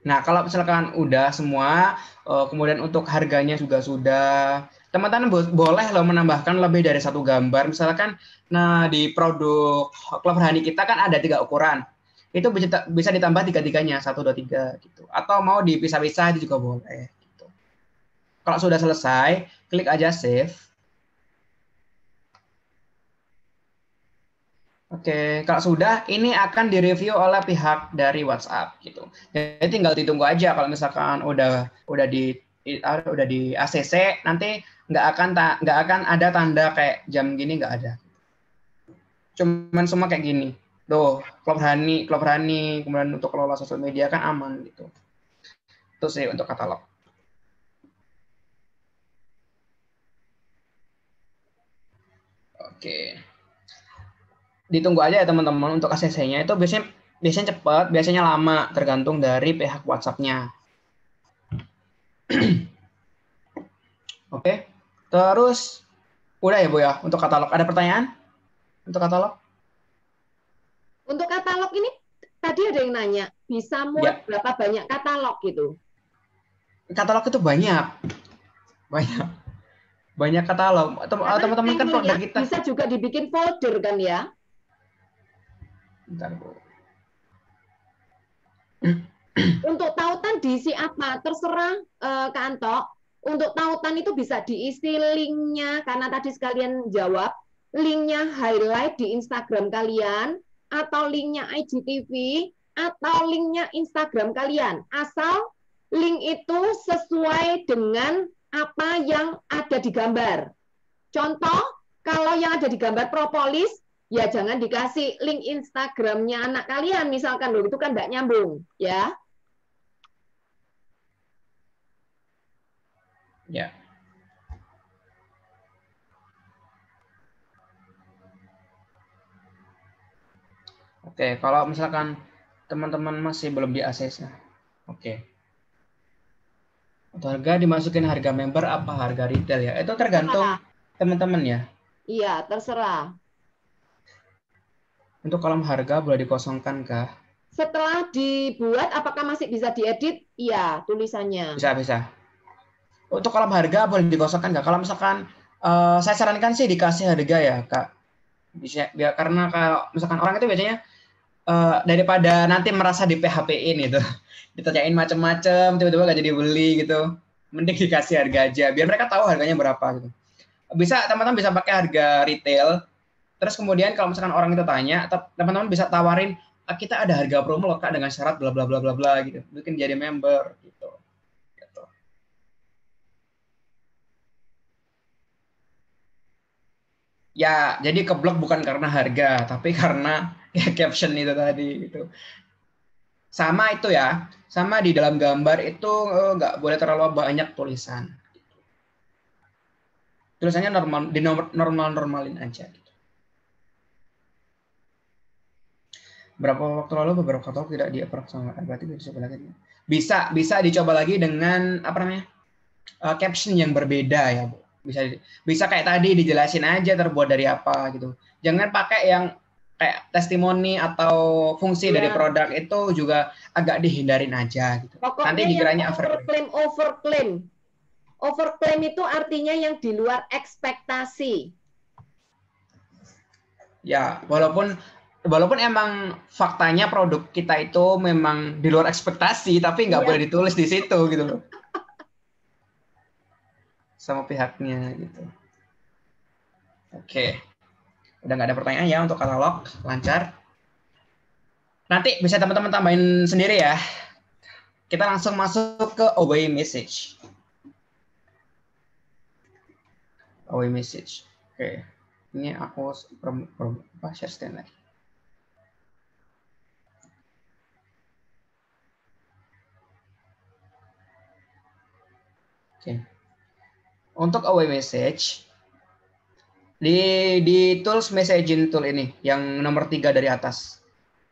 Nah, kalau misalkan udah semua, kemudian untuk harganya juga sudah, teman-teman boleh loh menambahkan lebih dari satu gambar. Misalkan, nah di produk Clover Honey kita kan ada 3 ukuran. Itu bisa ditambah 3-3-nya, 1, 2, 3 gitu. Atau mau dipisah-pisah itu juga boleh. Gitu. Kalau sudah selesai, klik aja save. Oke, kalau sudah, ini akan direview oleh pihak dari WhatsApp gitu. Jadi tinggal ditunggu aja kalau misalkan udah di ACC, nanti nggak akan ada tanda kayak jam gini, nggak ada. Cuman semua kayak gini. Tuh, Clover Honey, kemudian untuk kelola sosial media kan aman gitu. Itu sih untuk katalog. Oke. Ditunggu aja ya teman-teman untuk ACC-nya itu biasanya cepat, biasanya lama, tergantung dari pihak WhatsApp-nya. Oke. Terus udah ya Bu ya untuk katalog. Ada pertanyaan untuk katalog? Untuk katalog ini tadi ada yang nanya, bisa muat Ya, berapa banyak katalog gitu? katalog itu banyak. Banyak. Banyak katalog. Karena Teman-teman saya kan produk melihat kita. bisa juga dibikin folder kan ya? Bentar, Bu. Untuk tautan diisi apa? Terserah Kak Anto. Untuk tautan itu bisa diisi linknya, karena tadi sekalian jawab, linknya highlight di Instagram kalian, atau linknya IGTV, atau linknya Instagram kalian. Asal link itu sesuai dengan apa yang ada di gambar. Contoh, kalau yang ada di gambar propolis, ya jangan dikasih link Instagramnya anak kalian, misalkan, loh itu kan nggak nyambung, ya. Ya. Oke, kalau misalkan teman-teman masih belum di ACC. Oke. Untuk harga dimasukin harga member apa harga retail ya? Itu tergantung teman-teman ya. Iya, terserah. Untuk kolom harga boleh dikosongkan kah? Setelah dibuat, apakah masih bisa diedit? Iya, tulisannya. Bisa. Untuk kolom harga boleh dikosongkan nggak? Kalau misalkan saya sarankan sih dikasih harga ya Kak. Bisa, biar karena kalau misalkan orang itu biasanya daripada nanti merasa di PHP-in gitu, ditanyain macam-macam, tiba-tiba nggak jadi beli gitu, mending dikasih harga aja, biar mereka tahu harganya berapa gitu. Bisa teman-teman bisa pakai harga retail, terus kemudian kalau misalkan orang itu tanya, teman-teman bisa tawarin, kita ada harga promo loh Kak dengan syarat bla bla bla bla bla gitu, mungkin jadi member gitu. Ya, jadi keblok bukan karena harga, tapi karena ya, caption itu tadi gitu. Sama itu ya, sama di dalam gambar itu nggak boleh terlalu banyak tulisan. Tulisannya normalin aja. Gitu. Berapa waktu lalu beberapa katalog tidak di-approve sama berarti bisa coba lagi. Bisa dicoba lagi dengan apa namanya caption yang berbeda ya Bu. Bisa kayak tadi dijelasin aja terbuat dari apa gitu. Jangan pakai yang kayak testimoni atau fungsi dari produk itu juga agak dihindarin aja gitu. Pokoknya Nanti yang dikiranya overclaim. Overclaim itu artinya yang di luar ekspektasi. Ya, walaupun emang faktanya produk kita itu memang di luar ekspektasi, tapi nggak boleh ditulis di situ gitu loh. Sama pihaknya gitu. Oke. Udah nggak ada pertanyaan ya untuk katalog, lancar. Nanti bisa teman-teman tambahin sendiri ya. Kita langsung masuk ke away message. Away message. Oke. Ini aku share screen lagi. Oke. Untuk away message, di tools messaging tool ini, yang nomor 3 dari atas.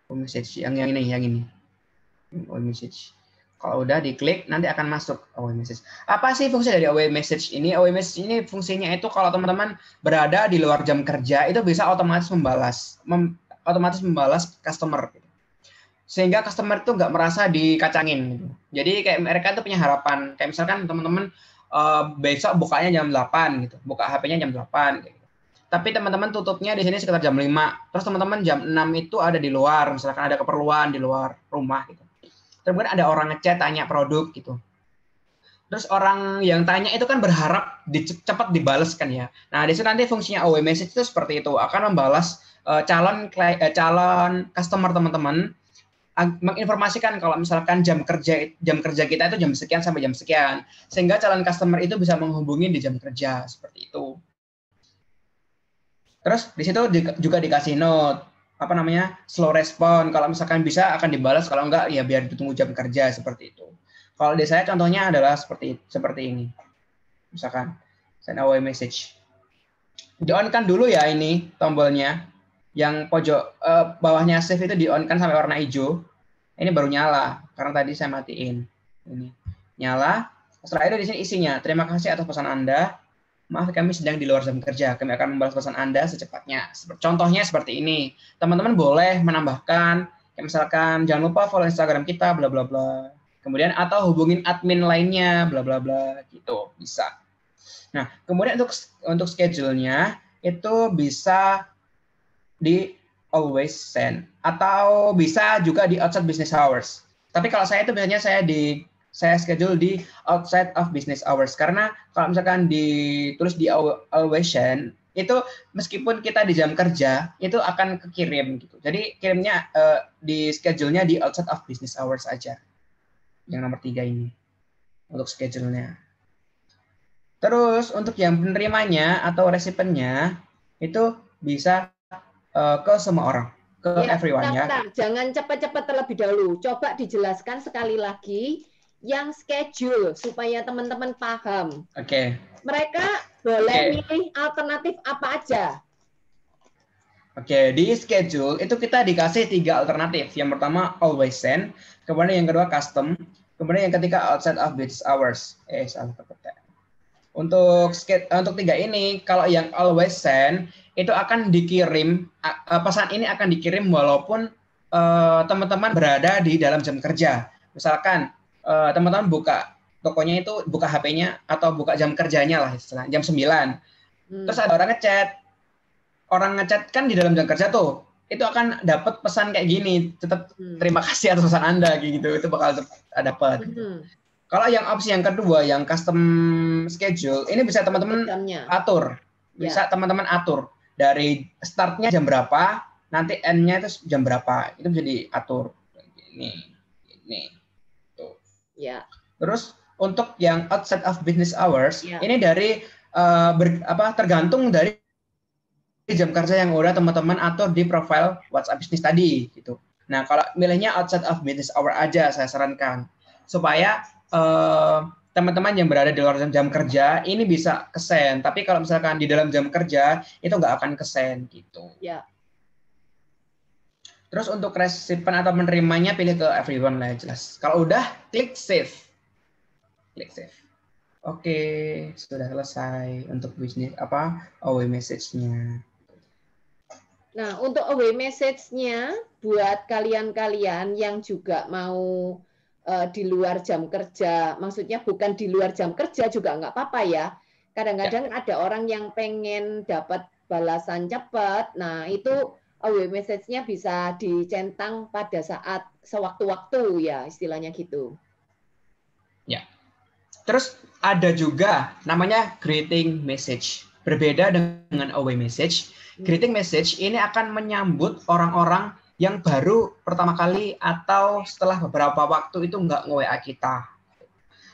Away message, yang ini. Away message. Kalau udah diklik, nanti akan masuk away message. Apa sih fungsi dari away message ini? Away message ini fungsinya itu kalau teman-teman berada di luar jam kerja, itu bisa otomatis membalas customer. Sehingga customer itu nggak merasa dikacangin. Gitu. Jadi kayak mereka tuh punya harapan. Kayak misalkan teman-teman besok bukanya jam 8 gitu. Buka HP-nya jam 8 gitu. Tapi teman-teman tutupnya di sini sekitar jam 5. Terus teman-teman jam 6 itu ada di luar, misalkan ada keperluan di luar rumah gitu. Kemudian ada orang ngechat tanya produk gitu. Terus orang yang tanya itu kan berharap cepat dibales kan ya. Nah, di situ nanti fungsinya away message itu seperti itu, akan membalas calon customer teman-teman, menginformasikan kalau misalkan jam kerja kita itu jam sekian sampai jam sekian, sehingga calon customer itu bisa menghubungi di jam kerja seperti itu. Terus di situ juga dikasih note slow respon, kalau misalkan bisa akan dibalas, kalau enggak ya biar ditunggu jam kerja seperti itu. Kalau di saya contohnya adalah seperti ini. Misalkan send away message. Di-on-kan dulu ya ini tombolnya. Yang pojok bawahnya save itu di-on-kan sampai warna hijau. Ini baru nyala karena tadi saya matiin. Ini nyala. Setelah itu di sini isinya. Terima kasih atas pesan Anda. Maaf, kami sedang di luar jam kerja. Kami akan membalas pesan Anda secepatnya. Contohnya seperti ini. Teman-teman boleh menambahkan, kayak misalkan jangan lupa follow Instagram kita, bla bla bla. Kemudian atau hubungin admin lainnya, bla bla bla, gitu bisa. Nah, kemudian untuk schedule-nya itu bisa di always send atau bisa juga di outside business hours. Tapi kalau saya itu biasanya saya schedule di outside of business hours karena kalau misalkan ditulis di always send itu meskipun kita di jam kerja itu akan kekirim gitu. Jadi kirimnya di schedule-nya di outside of business hours aja. Yang nomor 3 ini untuk schedule-nya. Terus untuk yang penerimanya atau recipientnya itu bisa ke semua orang, ke everyone ya. Jangan cepat-cepat terlebih dahulu. Coba dijelaskan sekali lagi yang schedule supaya teman-teman paham. Oke. Mereka boleh milih alternatif apa aja. Oke, di schedule itu kita dikasih 3 alternatif. Yang pertama always send, kemudian yang kedua custom, kemudian yang ketiga outside of business hours. Salah kepetek. Untuk 3 ini, kalau yang always send itu akan dikirim, pesan ini akan dikirim walaupun teman-teman berada di dalam jam kerja. Misalkan teman-teman buka tokonya itu, buka HP-nya atau buka jam kerjanya lah, jam 9. Terus ada orang ngechat kan di dalam jam kerja tuh, itu akan dapat pesan kayak gini, tetap terima kasih atas pesan Anda gitu, itu bakal dapat. Kalau yang opsi yang kedua, yang custom schedule, ini bisa teman-teman atur, bisa teman-teman atur dari startnya jam berapa, nanti end-nya itu jam berapa, itu bisa diatur. Ini, tuh. Ya. Terus untuk yang outside of business hours, ini dari tergantung dari jam kerja yang udah teman-teman atur di profile WhatsApp Business tadi gitu. Nah, kalau milihnya outside of business hour aja saya sarankan supaya teman-teman yang berada di luar jam kerja ini bisa kesen. Tapi kalau misalkan di dalam jam kerja itu nggak akan kesen gitu. Ya. Terus untuk recipient atau menerimanya pilih ke everyone lah jelas. Kalau udah klik save. Klik save. Oke, sudah selesai untuk bisnis away message-nya. Nah, untuk away message-nya buat kalian-kalian yang juga mau di luar jam kerja, maksudnya bukan di luar jam kerja juga nggak apa-apa ya. Kadang-kadang ada orang yang pengen dapat balasan cepat. Nah, itu away message-nya bisa dicentang pada saat sewaktu-waktu ya, istilahnya gitu. Ya. Terus ada juga namanya greeting message. Berbeda dengan away message. Greeting message ini akan menyambut orang-orang yang baru pertama kali atau setelah beberapa waktu itu nggak nge-WA kita.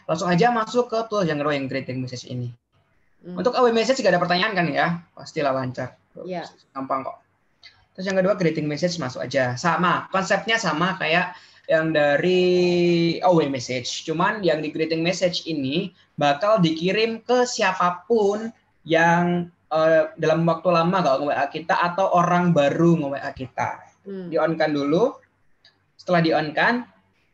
Langsung aja masuk ke tool yang greeting message ini. Untuk away message nggak ada pertanyaan kan ya? Pastilah lancar. Ya. Gampang kok. Terus yang kedua greeting message masuk aja. Sama, konsepnya sama kayak yang dari away message. Cuman yang di greeting message ini bakal dikirim ke siapapun yang dalam waktu lama nggak nge-WA kita atau orang baru nge-WA kita. Di-on-kan dulu. Setelah di-on-kan,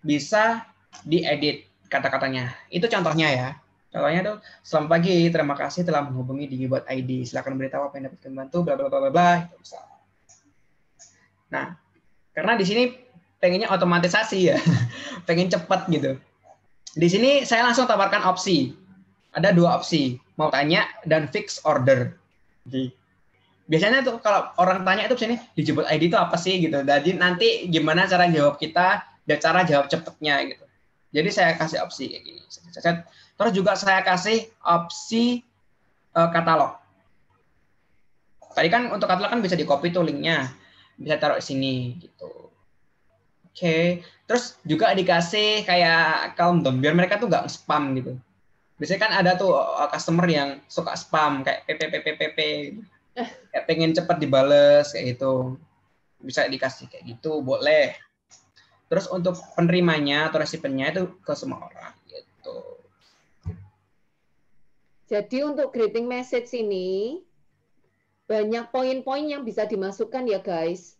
bisa diedit kata-katanya. Itu contohnya ya. Contohnya tuh, selamat pagi, terima kasih telah menghubungi Digibot ID. Silakan beritahu apa yang dapat membantu, bla bla bla bla bla. Nah, karena di sini pengennya otomatisasi ya, pengen cepat gitu. Di sini saya langsung tawarkan opsi. Ada 2 opsi, mau tanya dan fix order. Jadi, biasanya tuh kalau orang tanya itu sini Digibot ID itu apa sih gitu. Jadi nanti gimana cara jawab kita dan cara jawab cepatnya gitu. Jadi saya kasih opsi kayak gini. Terus juga saya kasih opsi katalog. Tadi kan untuk katalog kan bisa di copy tuh linknya, bisa taruh di sini gitu. Oke. Terus juga dikasih kayak countdown biar mereka tuh nggak spam gitu. Biasanya kan ada tuh customer yang suka spam kayak PPPPPP, kayak pengen cepat dibales kayak gitu. Bisa dikasih kayak gitu, boleh. Terus untuk penerimanya atau resipennya itu ke semua orang gitu. Jadi untuk greeting message ini banyak poin-poin yang bisa dimasukkan ya guys.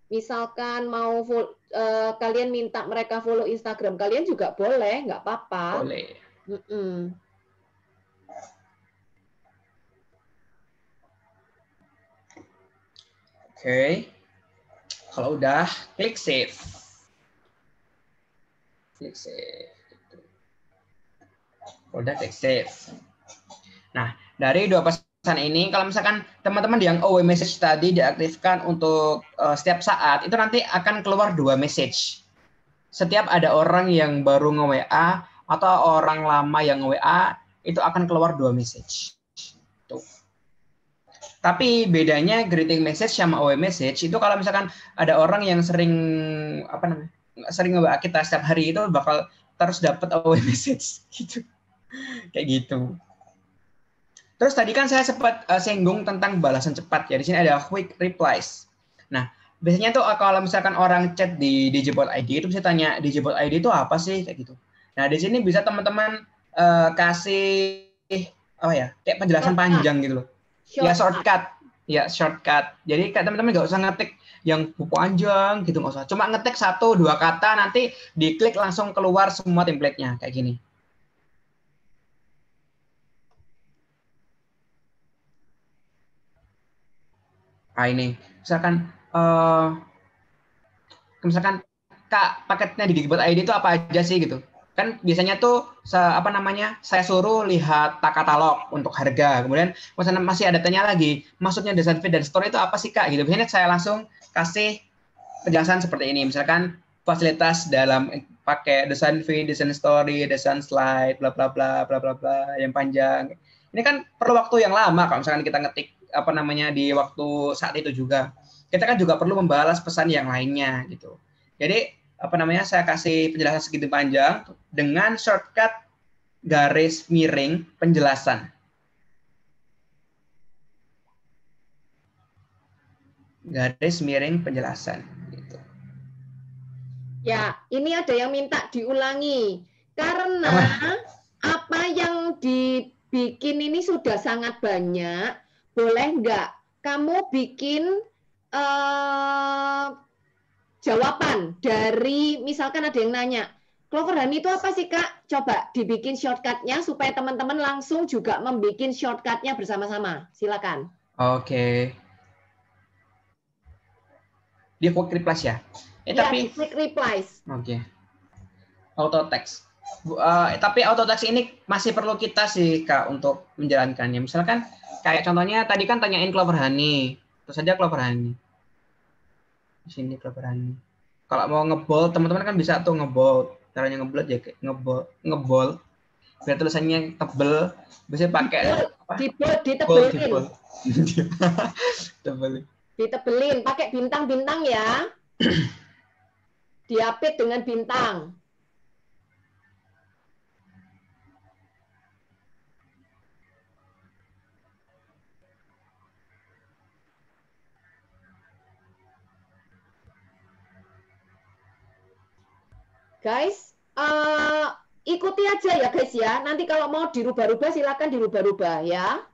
Misalkan mau kalian minta mereka follow Instagram kalian juga boleh, nggak apa-apa. Boleh. Oke. Kalau udah, klik save. Klik save. Udah klik save. Nah, dari 2 pesan ini, kalau misalkan teman-teman yang away message tadi diaktifkan untuk setiap saat, itu nanti akan keluar 2 message. Setiap ada orang yang baru nge-WA atau orang lama yang nge-WA, itu akan keluar 2 message. Tuh. Tapi bedanya greeting message sama away message itu kalau misalkan ada orang yang sering sering nge-WA kita setiap hari itu bakal terus dapat away message gitu. Kayak gitu. Terus tadi kan saya sempat singgung tentang balasan cepat ya. Di sini ada quick replies. Nah, biasanya tuh kalau misalkan orang chat di Digibot ID itu bisa tanya Digibot ID itu apa sih kayak gitu. Nah, di sini bisa teman-teman kasih kayak penjelasan panjang gitu loh. Ya shortcut. Ya shortcut. Jadi teman-teman nggak usah ngetik yang panjang gitu, nggak usah. Cuma ngetik 1-2 kata nanti diklik langsung keluar semua template-nya kayak gini. Nah ini, misalkan Kak, paketnya di Digibot ID itu apa aja sih gitu? Kan biasanya tuh saya suruh lihat katalog untuk harga. Kemudian masih ada tanya lagi, maksudnya desain feed dan story itu apa sih Kak? Gitu. Biasanya saya langsung kasih penjelasan seperti ini. Misalkan fasilitas dalam pakai desain feed, desain story, desain slide, bla bla bla bla bla bla yang panjang. Ini kan perlu waktu yang lama kalau misalkan kita ngetik di waktu saat itu juga. Kita kan juga perlu membalas pesan yang lainnya gitu. Jadi saya kasih penjelasan segitu panjang dengan shortcut garis miring penjelasan. Garis miring penjelasan. Gitu. Ya, ini ada yang minta diulangi karena apa yang dibikin ini sudah sangat banyak. Boleh nggak kamu bikin jawaban dari misalkan ada yang nanya, Clover Honey itu apa sih, Kak? Coba dibikin shortcut-nya supaya teman-teman langsung juga membuat shortcut-nya bersama-sama. Silakan. Oke. Dia quick replace ya? Ya, Tapi di quick replies. oke. Auto text. Tapi auto text ini masih perlu kita sih Kak untuk menjalankannya. Misalkan kayak contohnya tadi kan tanyain Clover Honey. Terus saja Clover Honey. Di sini Clover Honey. Kalau mau ngebold, teman-teman kan bisa tuh ngebold. Caranya ngebold ya kayak ngebold. Biar tulisannya tebel. Bisa pakai apa? Bold, ditebelin. bold. Tebelin. Ditebelin, pakai bintang-bintang ya. Diapit dengan bintang. Guys, ikuti aja ya guys ya. Nanti kalau mau dirubah-rubah silakan dirubah-rubah ya.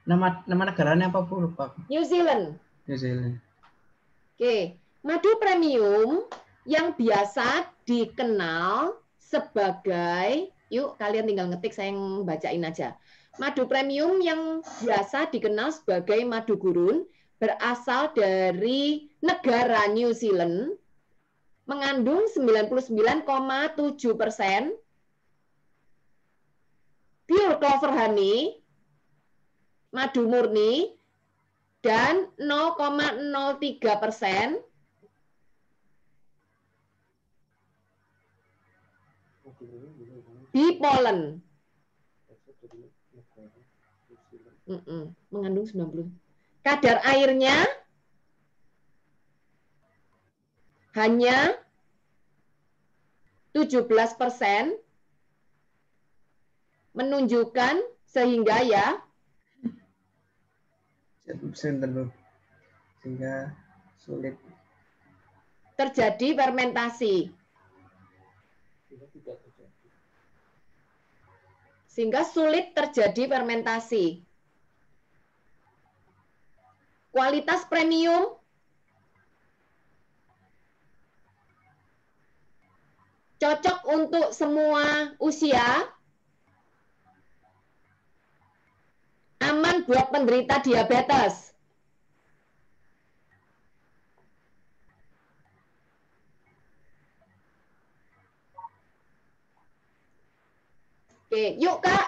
Nama negaranya apa Bu? Lupa. New Zealand. New Zealand. Oke, madu premium yang biasa dikenal sebagai, yuk kalian tinggal ngetik, saya yang bacain aja. Madu premium yang biasa dikenal sebagai madu gurun berasal dari negara New Zealand, mengandung 99,7% pure clover honey, madu murni, dan 0,03% bee pollen. Mengandung 90. Kadar airnya hanya 17%, menunjukkan sehingga ya sehingga sulit terjadi fermentasi. Sehingga sulit terjadi fermentasi. Kualitas premium cocok untuk semua usia, aman buat penderita diabetes. Oke, yuk Kak.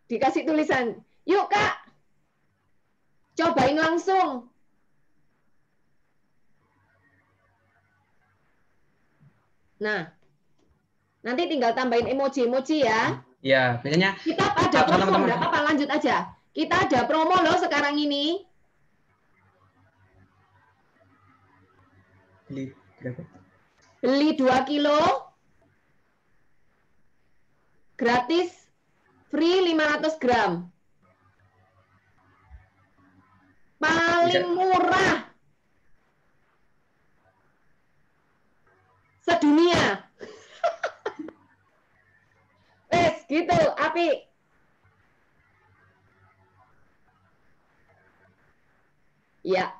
Dikasih tulisan. Yuk Kak. Cobain langsung. Nah, nanti tinggal tambahin emoji-emoji ya. Ya, biasanya kita ada promo, nggak apa-apa, lanjut aja. Kita ada promo loh sekarang ini. Beli berapa? Beli 2 kilo, gratis, free 500 gram. Paling murah sedunia. Gitu, Api. Ya.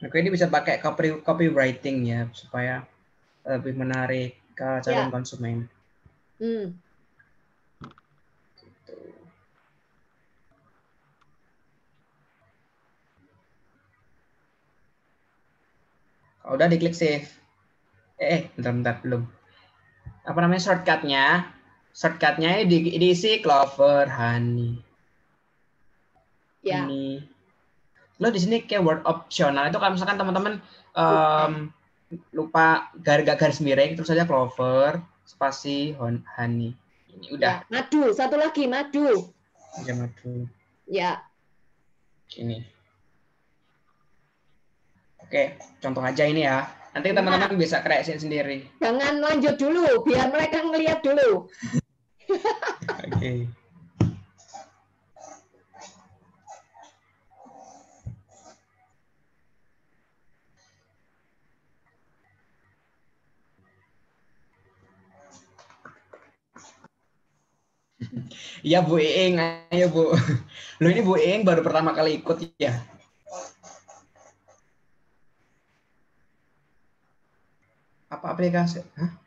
Oke, ini bisa pakai copywriting ya supaya lebih menarik ke calon konsumen. Kalau udah diklik save. Bentar belum. Apa namanya shortcutnya? Shortcutnya diisi Clover Honey. Ya. Ini. Lo di sini keyword optional itu kalau misalkan teman-teman lupa garis miring terus saja Clover spasi Honey. Ini udah. Ya, madu, satu lagi madu. Ya madu. Ya. Ini. Oke, contoh aja ini ya. Nanti teman-teman bisa kreasi sendiri. Jangan lanjut dulu, biar mereka ngeliat dulu. Oke. Iya Bu Iing, ayo Bu. Lu ini Bu Iing baru pertama kali ikut ya? Apa aplikasi? Hah?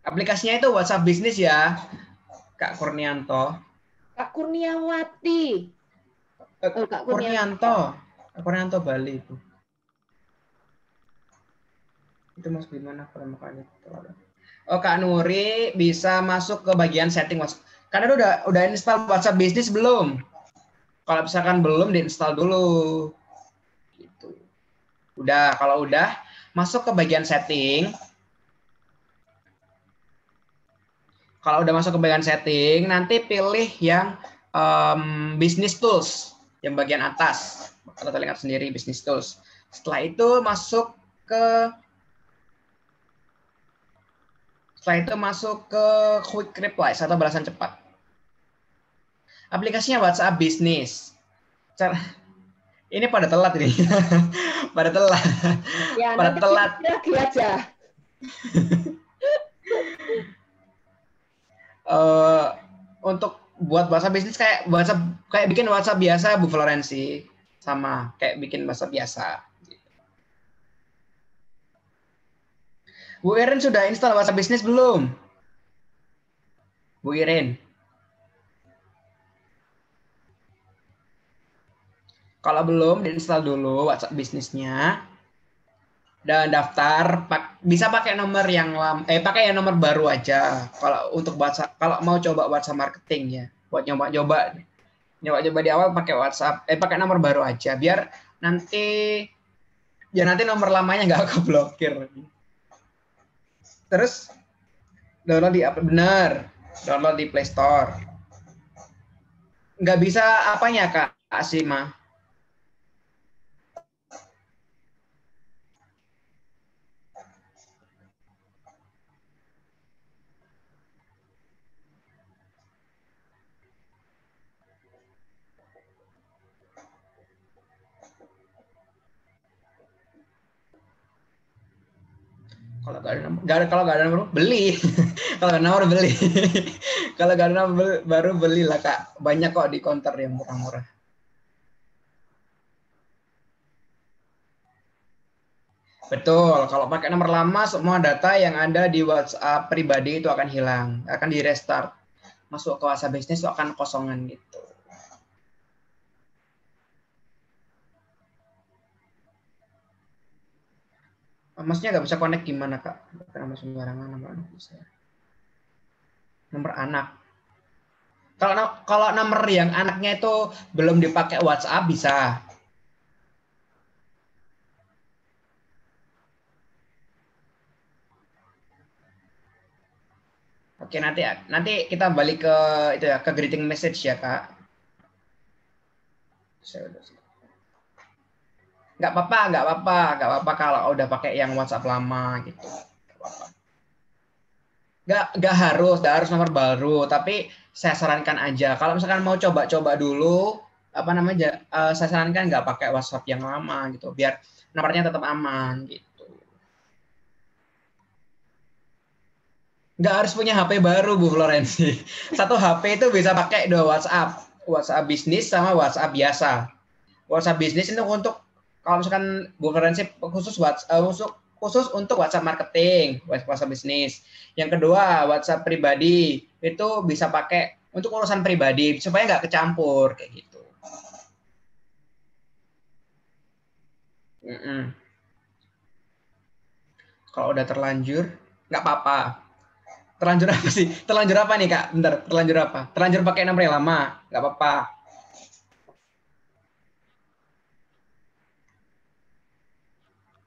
Aplikasinya itu WhatsApp Business ya, Kak Kurnianto. Kak Kurniawati. Oh, Kak Kurnianto. Kak Kurnianto Bali itu. Itu Mas gimana pertama kali? Oh Kak Nuri bisa masuk ke bagian setting WhatsApp. Karena udah install WhatsApp Business belum? Kalau misalkan belum, diinstal dulu. Gitu. Udah, kalau udah masuk ke bagian setting. Kalau udah masuk ke bagian setting, nanti pilih yang Business Tools, yang bagian atas. Kalau terlihat sendiri Business Tools. Setelah itu masuk ke Quick Replies atau balasan cepat. Aplikasinya WhatsApp Business. Ini pada telat ini. Pada telat. Ya, pada nanti telat. lagi aja. Untuk buat WhatsApp Business kayak bikin WhatsApp biasa Bu Florensi, sama kayak bikin WhatsApp biasa. Bu Iren sudah install WhatsApp Business belum? Bu Iren. Kalau belum, diinstal dulu WhatsApp Business-nya dan daftar. Bisa pakai nomor yang pakai yang nomor baru aja. Kalau untuk WhatsApp, kalau mau coba WhatsApp marketing ya, buat nyoba-nyoba di awal pakai WhatsApp, pakai nomor baru aja, biar nanti nomor lamanya nggak keblokir. Terus download di Play Store. Nggak bisa apanya Kak Asima? Kalau nggak ada nomor beli. Kalau nomor beli. Kalau nggak ada nomor baru belilah Kak. Banyak kok di counter yang murah-murah. Betul. Kalau pakai nomor lama, semua data yang ada di WhatsApp pribadi itu akan hilang, akan di restart. Masuk ke WhatsApp Business itu akan kosongan gitu. Maksudnya nggak bisa connect gimana Kak? Nama sembarangan nomor anak bisa. Nomor anak. Kalau nomor yang anaknya itu belum dipakai WhatsApp bisa. Oke, nanti kita balik ke itu ya, ke greeting message ya Kak. Nggak apa-apa kalau udah pakai yang WhatsApp lama gitu. Nggak harus nomor baru, tapi saya sarankan aja kalau misalkan mau coba-coba dulu, saya sarankan nggak pakai WhatsApp yang lama gitu, biar nomornya tetap aman gitu. Nggak harus punya HP baru Bu Florensi. Satu HP itu bisa pakai 2 WhatsApp bisnis sama WhatsApp biasa. WhatsApp bisnis itu untuk kalau misalkan Bu Florensi khusus untuk WhatsApp marketing, WhatsApp bisnis. Yang kedua, WhatsApp pribadi itu bisa pakai untuk urusan pribadi supaya nggak kecampur kayak gitu. Kalau udah terlanjur, nggak apa-apa. Terlanjur apa sih? Terlanjur apa nih Kak? Bentar, terlanjur apa? Terlanjur pakai nomor yang lama, nggak apa-apa.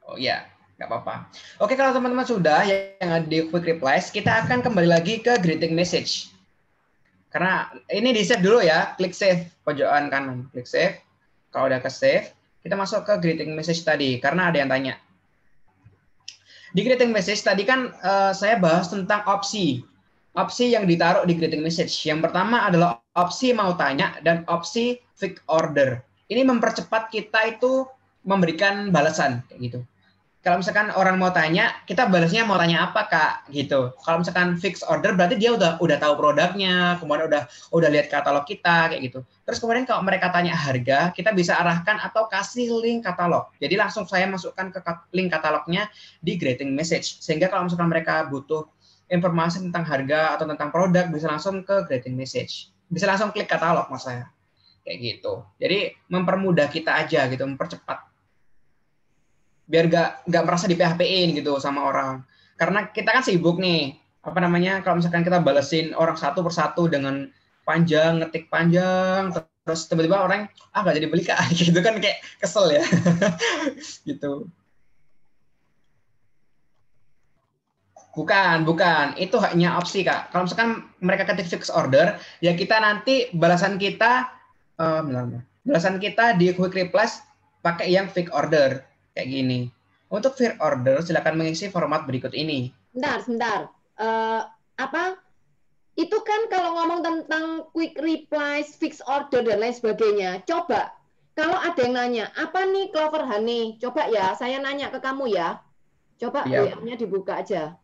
Oh iya, nggak apa-apa. Oke, kalau teman-teman sudah yang ada di quick replies, kita akan kembali lagi ke greeting message. Karena ini di save dulu ya, klik save pojokan kanan, klik save. Kalau udah ke save, kita masuk ke greeting message tadi, karena ada yang tanya. Di greeting message tadi kan saya bahas tentang opsi yang ditaruh di greeting message. Yang pertama adalah opsi mau tanya dan opsi fix order. Ini mempercepat kita itu memberikan balasan kayak gitu. kalau misalkan orang mau tanya, kita balasnya mau tanya apa Kak gitu. Kalau misalkan fix order berarti dia udah tahu produknya, kemudian udah lihat katalog kita kayak gitu. Terus kemudian kalau mereka tanya harga, kita bisa arahkan atau kasih link katalog. Jadi langsung saya masukkan ke link katalognya di greeting message. Sehingga kalau misalkan mereka butuh informasi tentang harga atau tentang produk bisa langsung ke greeting message. Bisa langsung klik katalog mas saya. Kayak gitu. Jadi mempermudah kita aja gitu, mempercepat. Biar nggak merasa di PHP-in gitu sama orang. Karena kita kan sibuk nih, apa namanya, kalau misalkan kita balesin orang satu persatu dengan panjang, ngetik panjang, terus tiba-tiba orang, nggak jadi beli Kak, gitu kan kayak kesel ya. Gitu. Bukan. Itu hanya opsi Kak. Kalau misalkan mereka ketik fix order, ya kita nanti balasan kita di quick replies pakai yang fix order kayak gini. Untuk fix order silakan mengisi format berikut ini. Sebentar. Apa? Itu kan kalau ngomong tentang quick replies, fix order dan lain sebagainya. Coba kalau ada yang nanya, apa nih Clover Honey? Coba ya, saya nanya ke kamu ya. Coba WA-nya dibuka aja.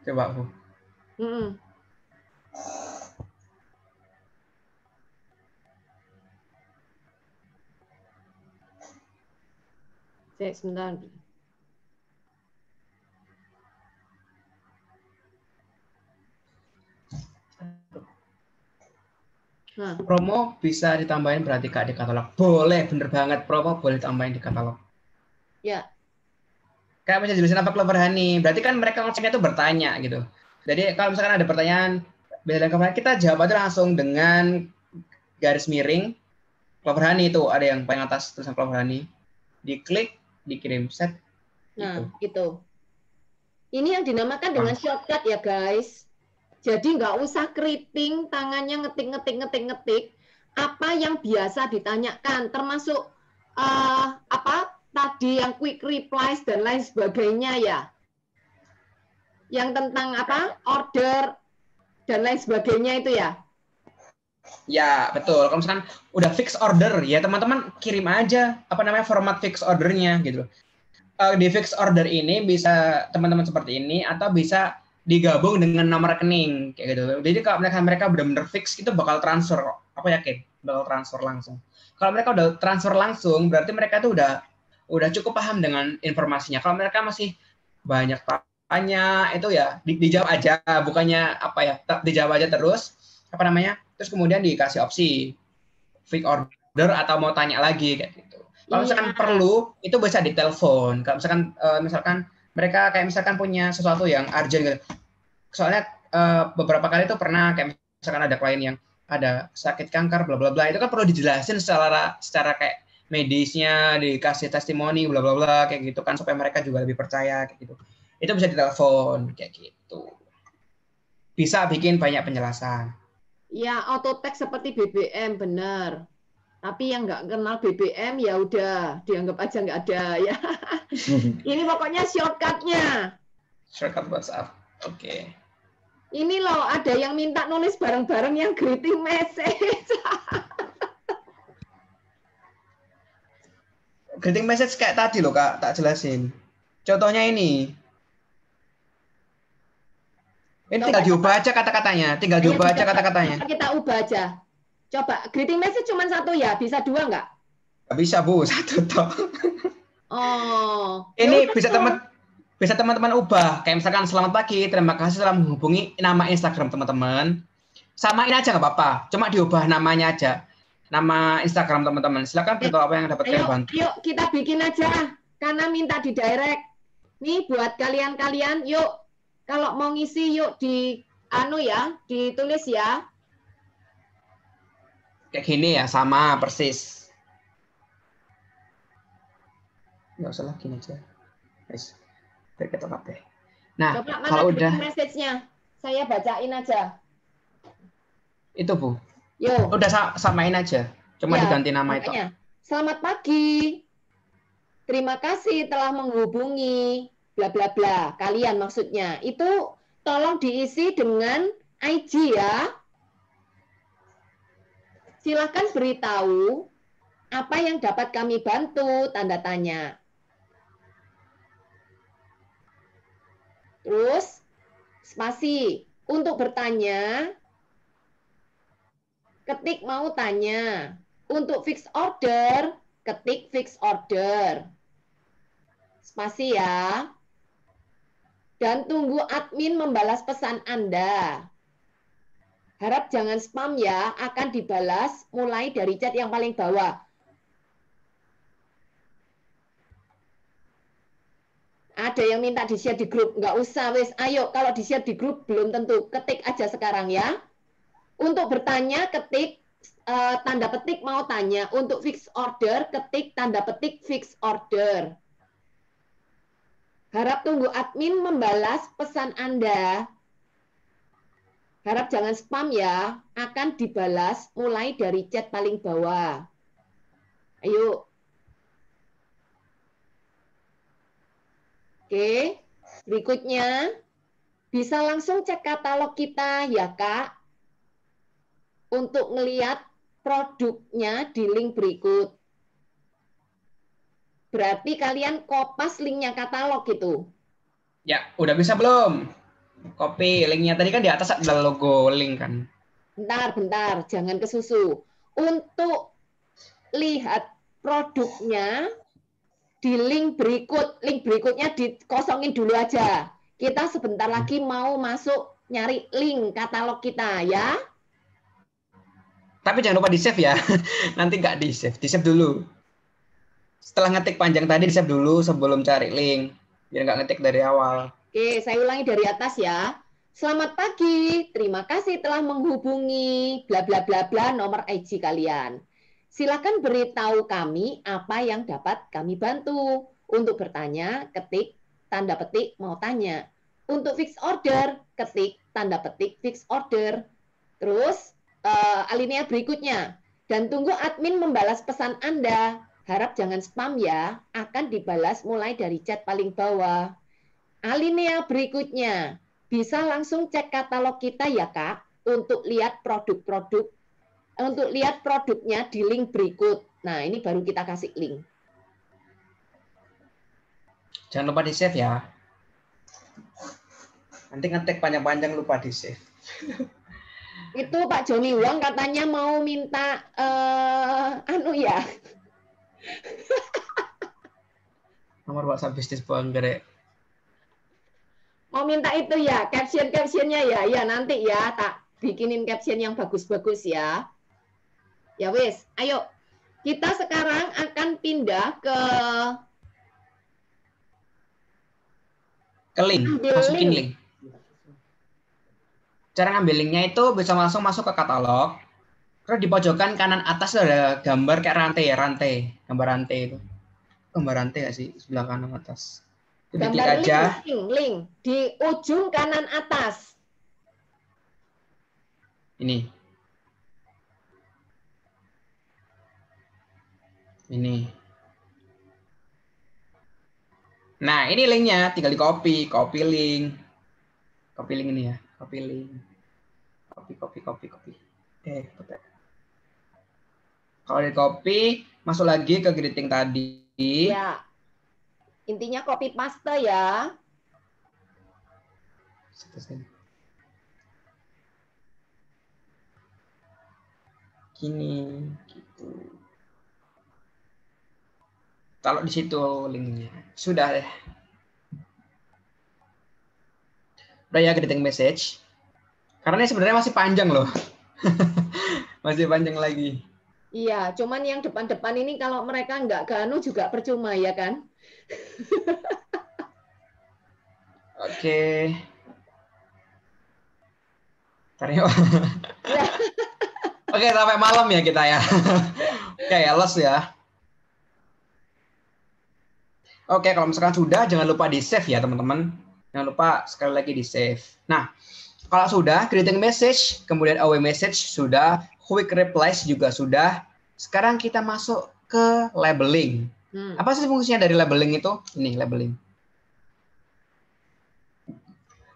Coba Bu. Sebentar. Promo bisa ditambahin berarti Kak di katalog. Boleh, bener banget. Promo boleh ditambahin di katalog. Ya. Kayak bisa jelasin apa Clover Honey. Berarti kan mereka konsepnya itu bertanya gitu. Jadi kalau misalkan ada pertanyaan, kita jawab aja langsung dengan garis miring Clover Honey itu ada yang paling atas tulisan Clover Honey. Diklik, dikirim set. Nah, gitu. Ini yang dinamakan dengan shortcut ya guys. Jadi nggak usah keriting, tangannya ngetik. Apa yang biasa ditanyakan, termasuk tadi yang quick replies dan lain sebagainya ya. Yang tentang order dan lain sebagainya itu ya. Ya, betul. Kalau misalkan udah fix order, ya teman-teman kirim aja format fix ordernya gitu. Di fix order ini bisa teman-teman seperti ini atau bisa digabung dengan nomor rekening kayak gitu. Jadi kalau mereka benar-benar fix itu bakal transfer kok. Aku yakin bakal transfer langsung. Kalau mereka udah transfer langsung, berarti mereka tuh udah cukup paham dengan informasinya. Kalau mereka masih banyak tanya, itu ya dijawab aja, bukannya dijawab aja terus terus kemudian dikasih opsi fix order atau mau tanya lagi kayak gitu. Kalau misalkan perlu itu bisa ditelepon. Kalau misalkan mereka kayak misalkan punya sesuatu yang urgent gitu. Soalnya beberapa kali itu pernah kayak misalkan ada klien yang ada sakit kanker bla bla bla, itu kan perlu dijelasin secara kayak medisnya, dikasih testimoni bla bla bla kayak gitu kan supaya mereka juga lebih percaya kayak gitu. Itu bisa ditelepon kayak gitu. Bisa bikin banyak penjelasan. Ya, auto text seperti BBM, benar. Tapi yang nggak kenal BBM ya udah dianggap aja nggak ada ya. Ini pokoknya shortcutnya. Shortcut WhatsApp. Oke. Ini loh ada yang minta nulis bareng-bareng yang greeting message. Greeting message kayak tadi loh Kak, tak jelasin. Contohnya ini. Ini tinggal diubah aja kata-katanya. Kita ubah aja. Coba, greeting message cuma satu ya? Bisa dua nggak? Nggak bisa, Bu. Satu toh. Oh. Ini bisa teman-teman ubah. Kayak misalkan, selamat pagi, terima kasih telah menghubungi nama Instagram teman-teman. Samain aja nggak apa-apa. Cuma diubah namanya aja. Nama Instagram teman-teman. Silakan beritahu apa yang dapat kalian bantu. Yuk, kita bikin aja. Karena minta di direct. Nih, buat kalian-kalian, yuk. Kalau mau ngisi yuk ditulis ya. Kayak gini ya, sama persis. Nggak usah lagi aja. Guys, biar kita pakai. Nah, coba kalau udah message-nya, saya bacain aja. Itu Bu. Yuk. Udah samain aja. Cuma diganti nama makanya. Itu. Selamat pagi. Terima kasih telah menghubungi bla bla bla. Kalian maksudnya. Itu tolong diisi dengan IG ya. Silakan beritahu apa yang dapat kami bantu, tanda tanya. Terus spasi. Untuk bertanya, ketik mau tanya. Untuk fix order, ketik fix order. Spasi ya. Dan tunggu admin membalas pesan Anda. Harap jangan spam ya, akan dibalas mulai dari chat yang paling bawah. Ada yang minta di-share di grup, nggak usah wes. Ayo, kalau di-share di grup belum tentu, ketik aja sekarang ya. Untuk bertanya, ketik tanda petik mau tanya. Untuk fix order, ketik tanda petik fix order. Harap tunggu admin membalas pesan Anda. Harap jangan spam ya, akan dibalas mulai dari chat paling bawah. Ayo. Oke, berikutnya bisa langsung cek katalog kita ya Kak, untuk melihat produknya di link berikut. Berarti kalian kopas linknya katalog gitu. Ya, udah bisa belum? Copy linknya tadi kan di atas ada logo link kan. Bentar, jangan kesusu. Untuk lihat produknya di link berikut, link berikutnya dikosongin dulu aja. Kita sebentar lagi mau masuk nyari link katalog kita ya. Tapi jangan lupa di-save ya. Nanti nggak di-save. Di-save dulu. Setelah ngetik panjang tadi, di-save dulu sebelum cari link. Biar nggak ngetik dari awal. Oke, saya ulangi dari atas ya. Selamat pagi, terima kasih telah menghubungi bla bla bla bla nomor IG kalian. Silakan beritahu kami apa yang dapat kami bantu. Untuk bertanya, ketik tanda petik mau tanya. Untuk fix order, ketik tanda petik fix order. Terus alinea berikutnya. Dan tunggu admin membalas pesan Anda. Harap jangan spam ya, akan dibalas mulai dari chat paling bawah. Alinea berikutnya. Bisa langsung cek katalog kita ya Kak, untuk lihat produk-produk, untuk lihat produknya di link berikut. Nah, ini baru kita kasih link. Jangan lupa di-save ya. Nanti ngetik panjang-panjang lupa di-save. Itu Pak Joni Wang katanya mau minta anu ya. Nomor WhatsApp bisnis Anggrek. Mau minta itu ya, caption-captionnya ya. Ya nanti ya, tak bikinin caption yang bagus-bagus ya. Ya wis, ayo. Kita sekarang akan pindah ke link, masukin link. Cara ngambil linknya itu bisa langsung masuk ke katalog. Terus di pojokan kanan atas ada gambar kayak rantai ya, gambar rantai itu. Gambar rantai nggak sih sebelah kanan atas? Itu diklik aja. Link di ujung kanan atas. Ini. Nah, ini linknya, tinggal di copy link. Copy link ini ya, copy link. Copy. Betul. Kalau di copy, masuk lagi ke greeting tadi. Ya. Intinya copy paste ya. Gini, gitu. Taruh di situ linknya. Sudah deh. Udah ya greeting message. Karena ini sebenarnya masih panjang loh. Masih panjang lagi. Iya, cuman yang depan-depan ini kalau mereka nggak ganu juga percuma ya kan? Oke. Ya. Oke, sampai malam ya kita ya. Oke, los ya. Oke, kalau misalkan sudah, jangan lupa di-save ya, teman-teman. Jangan lupa sekali lagi di-save. Nah, kalau sudah, greeting message, kemudian away message sudah, quick replies juga sudah. Sekarang kita masuk ke labeling. Apa sih fungsinya dari labeling itu? Ini labeling.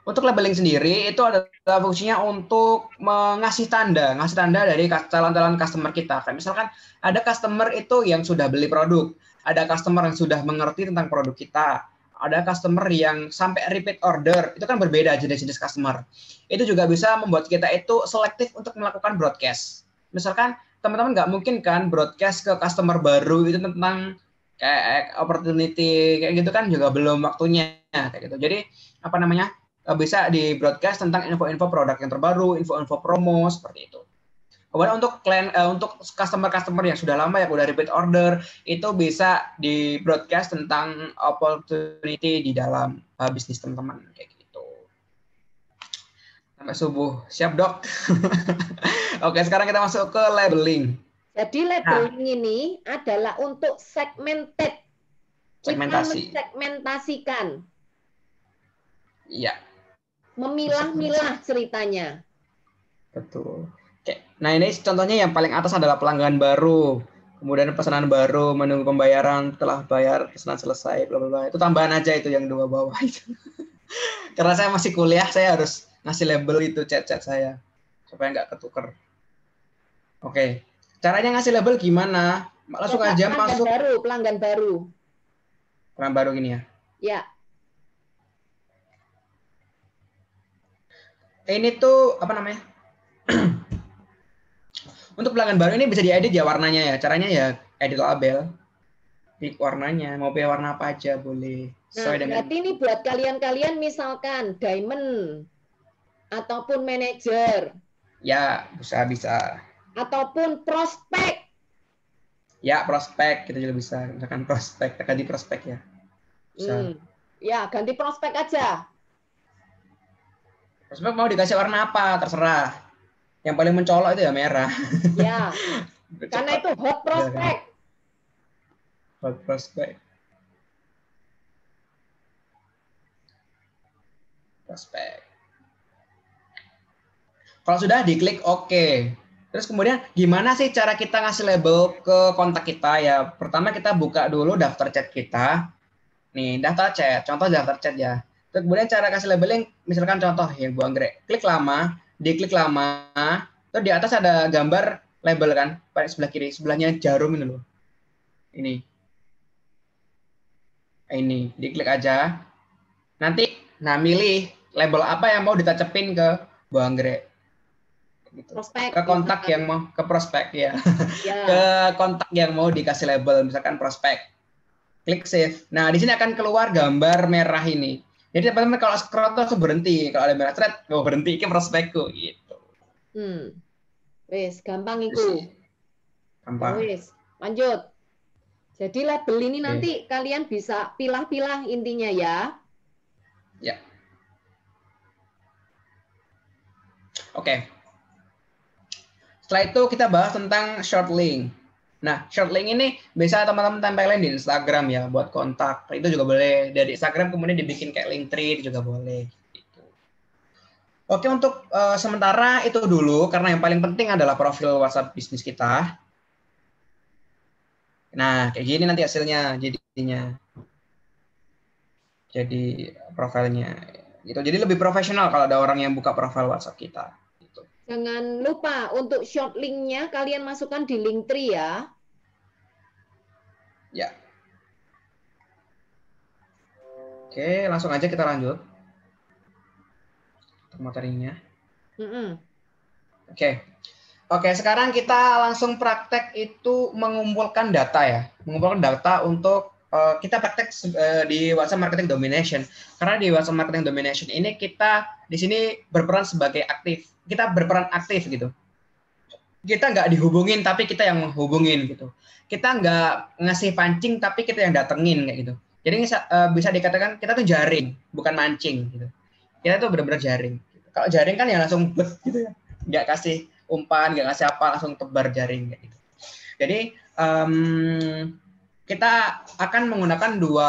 Untuk labeling sendiri itu adalah fungsinya untuk ngasih tanda dari calon-calon customer kita. Kayak misalkan ada customer itu yang sudah beli produk, ada customer yang sudah mengerti tentang produk kita, ada customer yang sampai repeat order. Itu kan berbeda jenis-jenis customer. Itu juga bisa membuat kita itu selektif untuk melakukan broadcast. Misalkan teman-teman nggak mungkin kan broadcast ke customer baru itu tentang kayak opportunity kayak gitu kan juga belum waktunya kayak gitu. Jadi apa namanya? Bisa di broadcast tentang info-info produk yang terbaru, info-info promo seperti itu. Kemudian untuk untuk customer yang sudah lama yang udah repeat order itu bisa di broadcast tentang opportunity di dalam bisnis teman-teman kayak gitu. Sampai subuh. Siap, Dok? Oke, sekarang kita masuk ke labeling. Jadi labeling ini adalah untuk segmented. Segmentasi. Kita mensegmentasikan. Iya. Memilah-milah ceritanya. Betul. Oke. Nah, ini contohnya yang paling atas adalah pelanggan baru. Kemudian pesanan baru, menunggu pembayaran, telah bayar, pesanan selesai, bla bla bla. Itu tambahan aja itu yang dua bawah itu. Karena saya masih kuliah, saya harus ngasih label itu chat-chat saya supaya nggak ketuker. Oke. Caranya ngasih label gimana? Langsung aja masuk. Pelanggan baru. Pelanggan baru gini ya. Ya. Ini tuh apa namanya? Untuk pelanggan baru ini bisa diedit ya warnanya ya. Caranya ya edit label. Pilih warnanya, mau pilih warna apa aja boleh. Nah, berarti ini buat kalian-kalian misalkan diamond ataupun manager. Ya, bisa. Ataupun prospek. Ya, prospek kita juga bisa. Misalkan prospek, ganti prospek ya. Bisa. Ya, ganti prospek aja. Prospek mau dikasih warna apa, terserah. Yang paling mencolok itu ya merah. Ya, karena itu hot prospek. Hot prospek. Prospek. Kalau sudah diklik OK. Terus kemudian gimana sih cara kita ngasih label ke kontak kita ya? Pertama kita buka dulu daftar chat kita. Nih, daftar chat. Contoh daftar chat ya. Terus kemudian cara kasih labeling, misalkan contoh ya Bu Anggrek. Klik lama, diklik lama, terus di atas ada gambar label kan, pada sebelah kiri, sebelahnya jarum ini loh. Ini, diklik aja. Nanti, milih label apa yang mau ditacepin ke Bu Anggrek. Gitu. Prospek, ke kontak yang mau ke prospek ya. Ke kontak yang mau dikasih label, misalkan prospek. Klik save. Nah, di sini akan keluar gambar merah ini. Jadi teman-teman kalau scroll tuh berhenti. Kalau ada merah thread, berhenti ke prospekku gitu. Wes, gampang itu. Gampang. Wes, lanjut. Jadi label ini nanti kalian bisa pilah-pilah intinya ya. Ya. Oke. Setelah itu kita bahas tentang short link. Nah, short link ini bisa teman-teman tempelin di Instagram ya buat kontak. Itu juga boleh dari Instagram kemudian dibikin kayak Linktree juga boleh. Gitu. Oke, untuk sementara itu dulu karena yang paling penting adalah profil WhatsApp bisnis kita. Nah, kayak gini nanti hasilnya jadinya. Jadi profilnya gitu. Jadi lebih profesional kalau ada orang yang buka profil WhatsApp kita. Jangan lupa untuk short link-nya kalian masukkan di Linktree ya. Ya. Oke, langsung aja kita lanjut. Materinya. Oke, sekarang kita langsung praktek itu mengumpulkan data ya. Mengumpulkan data untuk kita praktek di WhatsApp Marketing Domination. Karena di WhatsApp Marketing Domination ini kita di sini berperan sebagai aktif. Kita berperan aktif gitu. Kita nggak dihubungin tapi kita yang menghubungin gitu. Kita nggak ngasih pancing tapi kita yang datengin kayak gitu. Jadi bisa dikatakan kita tuh jaring, bukan mancing gitu. Kita tuh benar-benar jaring. Kalau jaring kan ya langsung gitu ya. Nggak kasih umpan, nggak ngasih apa, langsung tebar jaring kayak gitu. Jadi kita akan menggunakan dua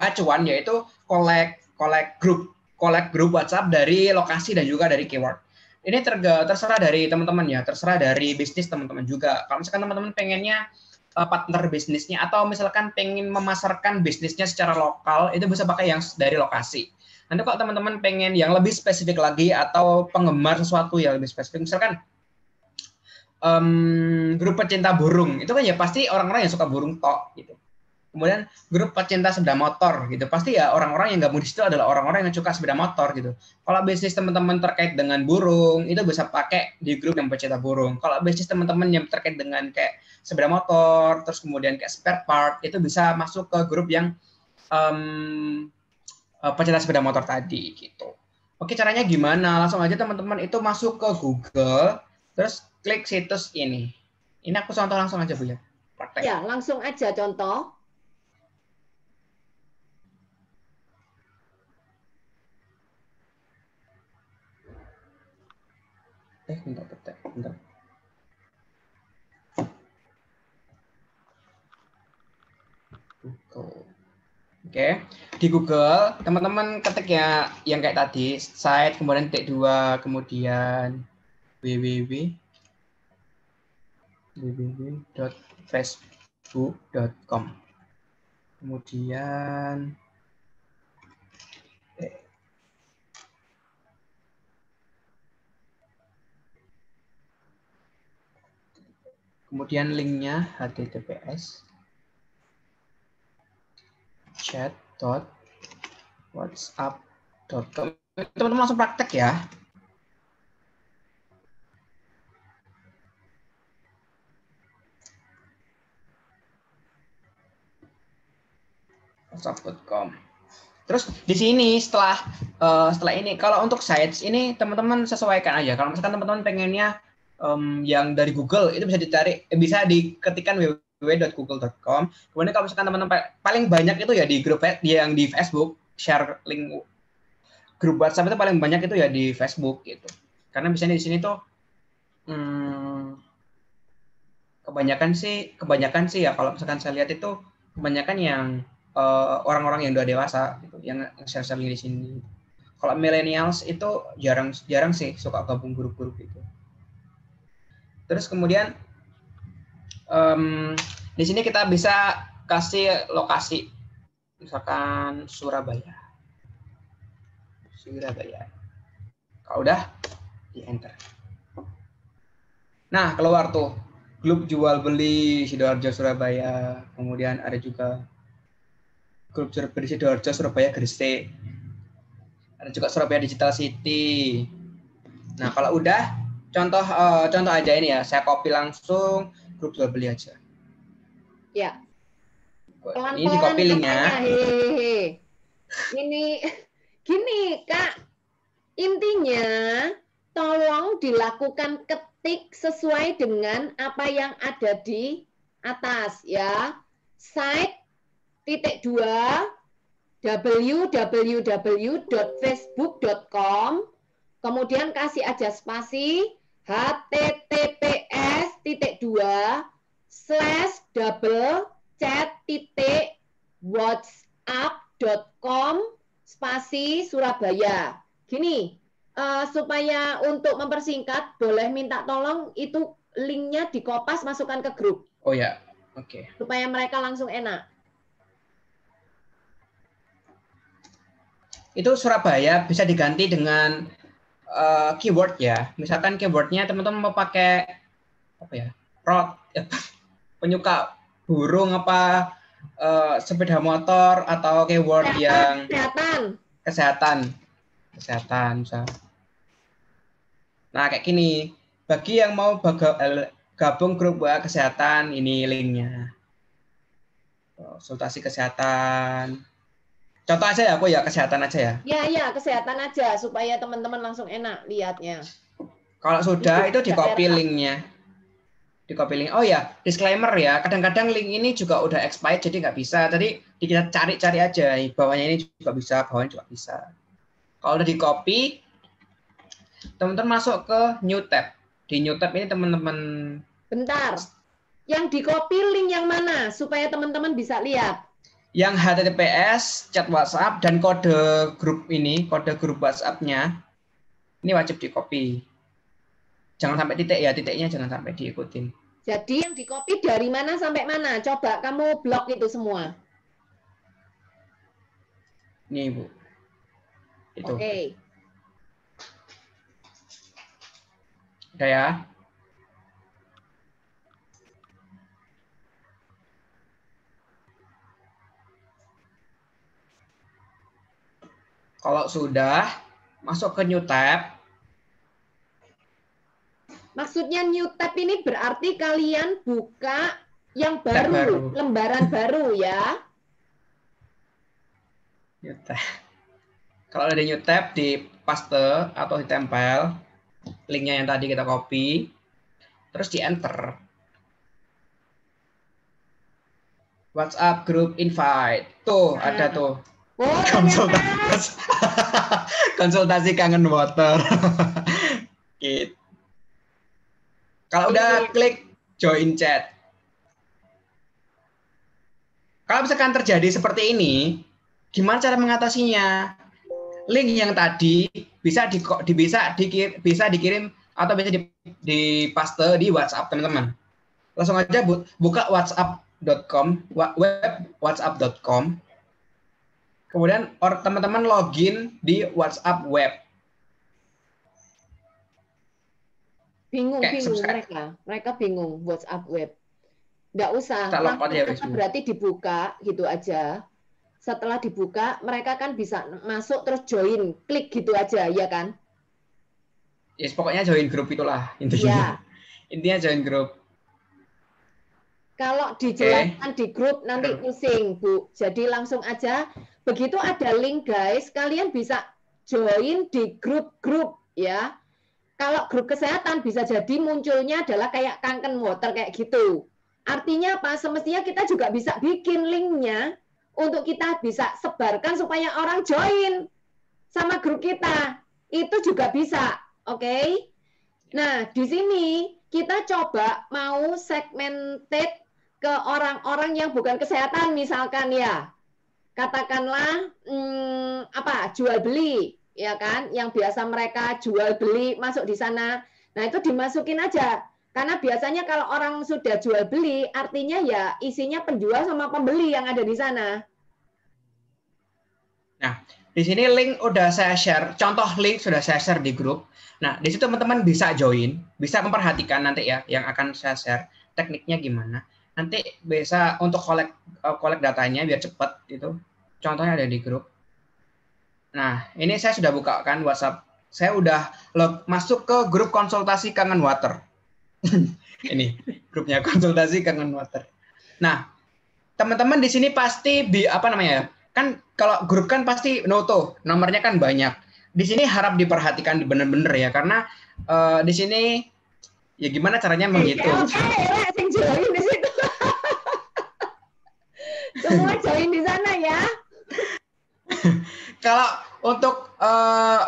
acuan, yaitu collect group WhatsApp dari lokasi dan juga dari keyword. Ini terserah dari teman-teman ya, terserah dari bisnis teman-teman juga. Kalau misalkan teman-teman pengennya partner bisnisnya atau misalkan pengen memasarkan bisnisnya secara lokal, itu bisa pakai yang dari lokasi. Nanti kalau teman-teman pengen yang lebih spesifik lagi atau penggemar sesuatu yang lebih spesifik, misalkan grup pecinta burung, itu kan ya pasti orang-orang yang suka burung tok gitu. Kemudian grup pecinta sepeda motor gitu, pasti ya orang-orang yang gabung di situ adalah orang-orang yang suka sepeda motor gitu. Kalau bisnis teman-teman terkait dengan burung, itu bisa pakai di grup yang pecinta burung. Kalau bisnis teman-teman yang terkait dengan kayak sepeda motor, terus kemudian kayak spare part, itu bisa masuk ke grup yang pecinta sepeda motor tadi gitu. Oke, caranya gimana? Langsung aja teman-teman itu masuk ke Google, terus klik situs ini. Ini aku contoh langsung aja Bu ya. Praktek. Ya, langsung aja contoh. Bentar. Google. Oke, di Google teman-teman ketik ya yang kayak tadi, site, kemudian titik 2, kemudian www.facebook.com. Kemudian linknya https chat.whatsapp.com. Teman-teman langsung praktek ya. whatsapp.com. Terus di sini setelah ini, kalau untuk sites ini teman-teman sesuaikan aja. Kalau misalkan teman-teman pengennya yang dari Google, itu bisa dicari, bisa diketikkan www.google.com. Kemudian kalau misalkan teman-teman paling banyak itu ya di grup yang di Facebook, share link grup WhatsApp itu paling banyak itu ya di Facebook gitu. Karena biasanya di sini tuh kebanyakan sih ya kalau misalkan saya lihat itu kebanyakan yang orang-orang yang udah dewasa gitu, yang share di sini. Kalau millennials itu jarang sih suka gabung grup-grup itu. Terus kemudian di sini kita bisa kasih lokasi, misalkan Surabaya. Kalau udah di enter. Nah, keluar tuh grup jual beli Sidoarjo Surabaya. Kemudian ada juga grup jual beli Sidoarjo Surabaya Gresik. Ada juga Surabaya Digital City. Nah, kalau udah contoh aja ini ya, saya copy langsung grup jual beli aja. Ya. Pelan-pelan ini di copy linknya. Ini gini Kak, intinya tolong dilakukan ketik sesuai dengan apa yang ada di atas ya. Site titik 2 www.facebook.com, kemudian kasih aja spasi https://whatsapp.com spasi Surabaya. Gini, supaya untuk mempersingkat, boleh minta tolong itu linknya dikopas masukkan ke grup. Oh ya, oke. Supaya mereka langsung enak. Itu Surabaya bisa diganti dengan keyword ya. Misalkan keywordnya teman-teman mau pakai apa ya? Penyuka burung apa sepeda motor atau keyword yang kesehatan misal. Nah, kayak gini. Bagi yang mau gabung grup WA kesehatan, ini linknya. Konsultasi kesehatan. Contoh aja ya, aku ya kesehatan aja ya. Ya, kesehatan aja supaya teman-teman langsung enak lihatnya. Kalau sudah itu di copy linknya. Oh ya, disclaimer ya. Kadang-kadang link ini juga udah expired jadi nggak bisa. Jadi kita cari-cari aja. Bawahnya ini juga bisa, bawahnya juga bisa. Kalau udah di copy, teman-teman masuk ke new tab. Di new tab ini teman-teman. Bentar. Yang di copy link yang mana supaya teman-teman bisa lihat? Yang HTTPS, chat WhatsApp, dan kode grup ini, kode grup WhatsApp-nya, ini wajib di copy. Jangan sampai titik ya, titiknya jangan sampai diikutin. Jadi yang di copy dari mana sampai mana? Coba kamu blok itu semua. Nih Bu. Itu. Oke. Udah ya. Kalau sudah, masuk ke new tab. Maksudnya new tab ini berarti kalian buka yang Tab baru. lembaran baru ya. New tab. Kalau ada new tab, di paste atau ditempel linknya yang tadi kita copy, terus di enter. WhatsApp group invite. Tuh, ada tuh. Oh, Konsultasi, konsultasi kangen water. Gitu. Kalau udah klik join chat. Kalau misalkan terjadi seperti ini, gimana cara mengatasinya? Link yang tadi bisa dikirim atau bisa di paste di WhatsApp teman-teman. Langsung aja buka whatsapp.com, web whatsapp.com. Kemudian teman-teman login di WhatsApp web. Bingung mereka bingung WhatsApp web. Nggak usah, langsung aja berarti dibuka gitu aja. Setelah dibuka, mereka kan bisa masuk terus join, klik gitu aja, ya kan? Yes, pokoknya join grup itulah intinya. Ya. Intinya join grup. Kalau dijelaskan di grup nanti pusing, Bu. Jadi langsung aja, begitu ada link guys, kalian bisa join di grup-grup ya. Kalau grup kesehatan bisa jadi munculnya adalah kayak kangen water kayak gitu. Artinya apa? Semestinya kita juga bisa bikin linknya untuk kita bisa sebarkan supaya orang join sama grup kita. Itu juga bisa, oke? Nah, di sini kita coba mau segmented ke orang-orang yang bukan kesehatan misalkan ya. Katakanlah jual beli ya kan, yang biasa mereka jual beli masuk di sana. Nah, itu dimasukin aja. Karena biasanya kalau orang sudah jual beli artinya ya isinya penjual sama pembeli yang ada di sana. Nah, di sini link udah saya share, contoh link sudah saya share di grup. Nah, di situ teman-teman bisa join, bisa memperhatikan nanti ya yang akan saya share tekniknya gimana. Nanti bisa untuk collect datanya biar cepat itu. Contohnya ada di grup. Nah, ini saya sudah bukakan WhatsApp. Saya udah masuk ke grup konsultasi kangen water. Ini grupnya konsultasi kangen water. Nah, teman-teman di sini pasti kan kalau grup kan pasti nomornya kan banyak. Di sini harap diperhatikan bener-bener ya, karena di sini ya gimana caranya menghitung. Join di situ. Semua join di sana ya. Kalau untuk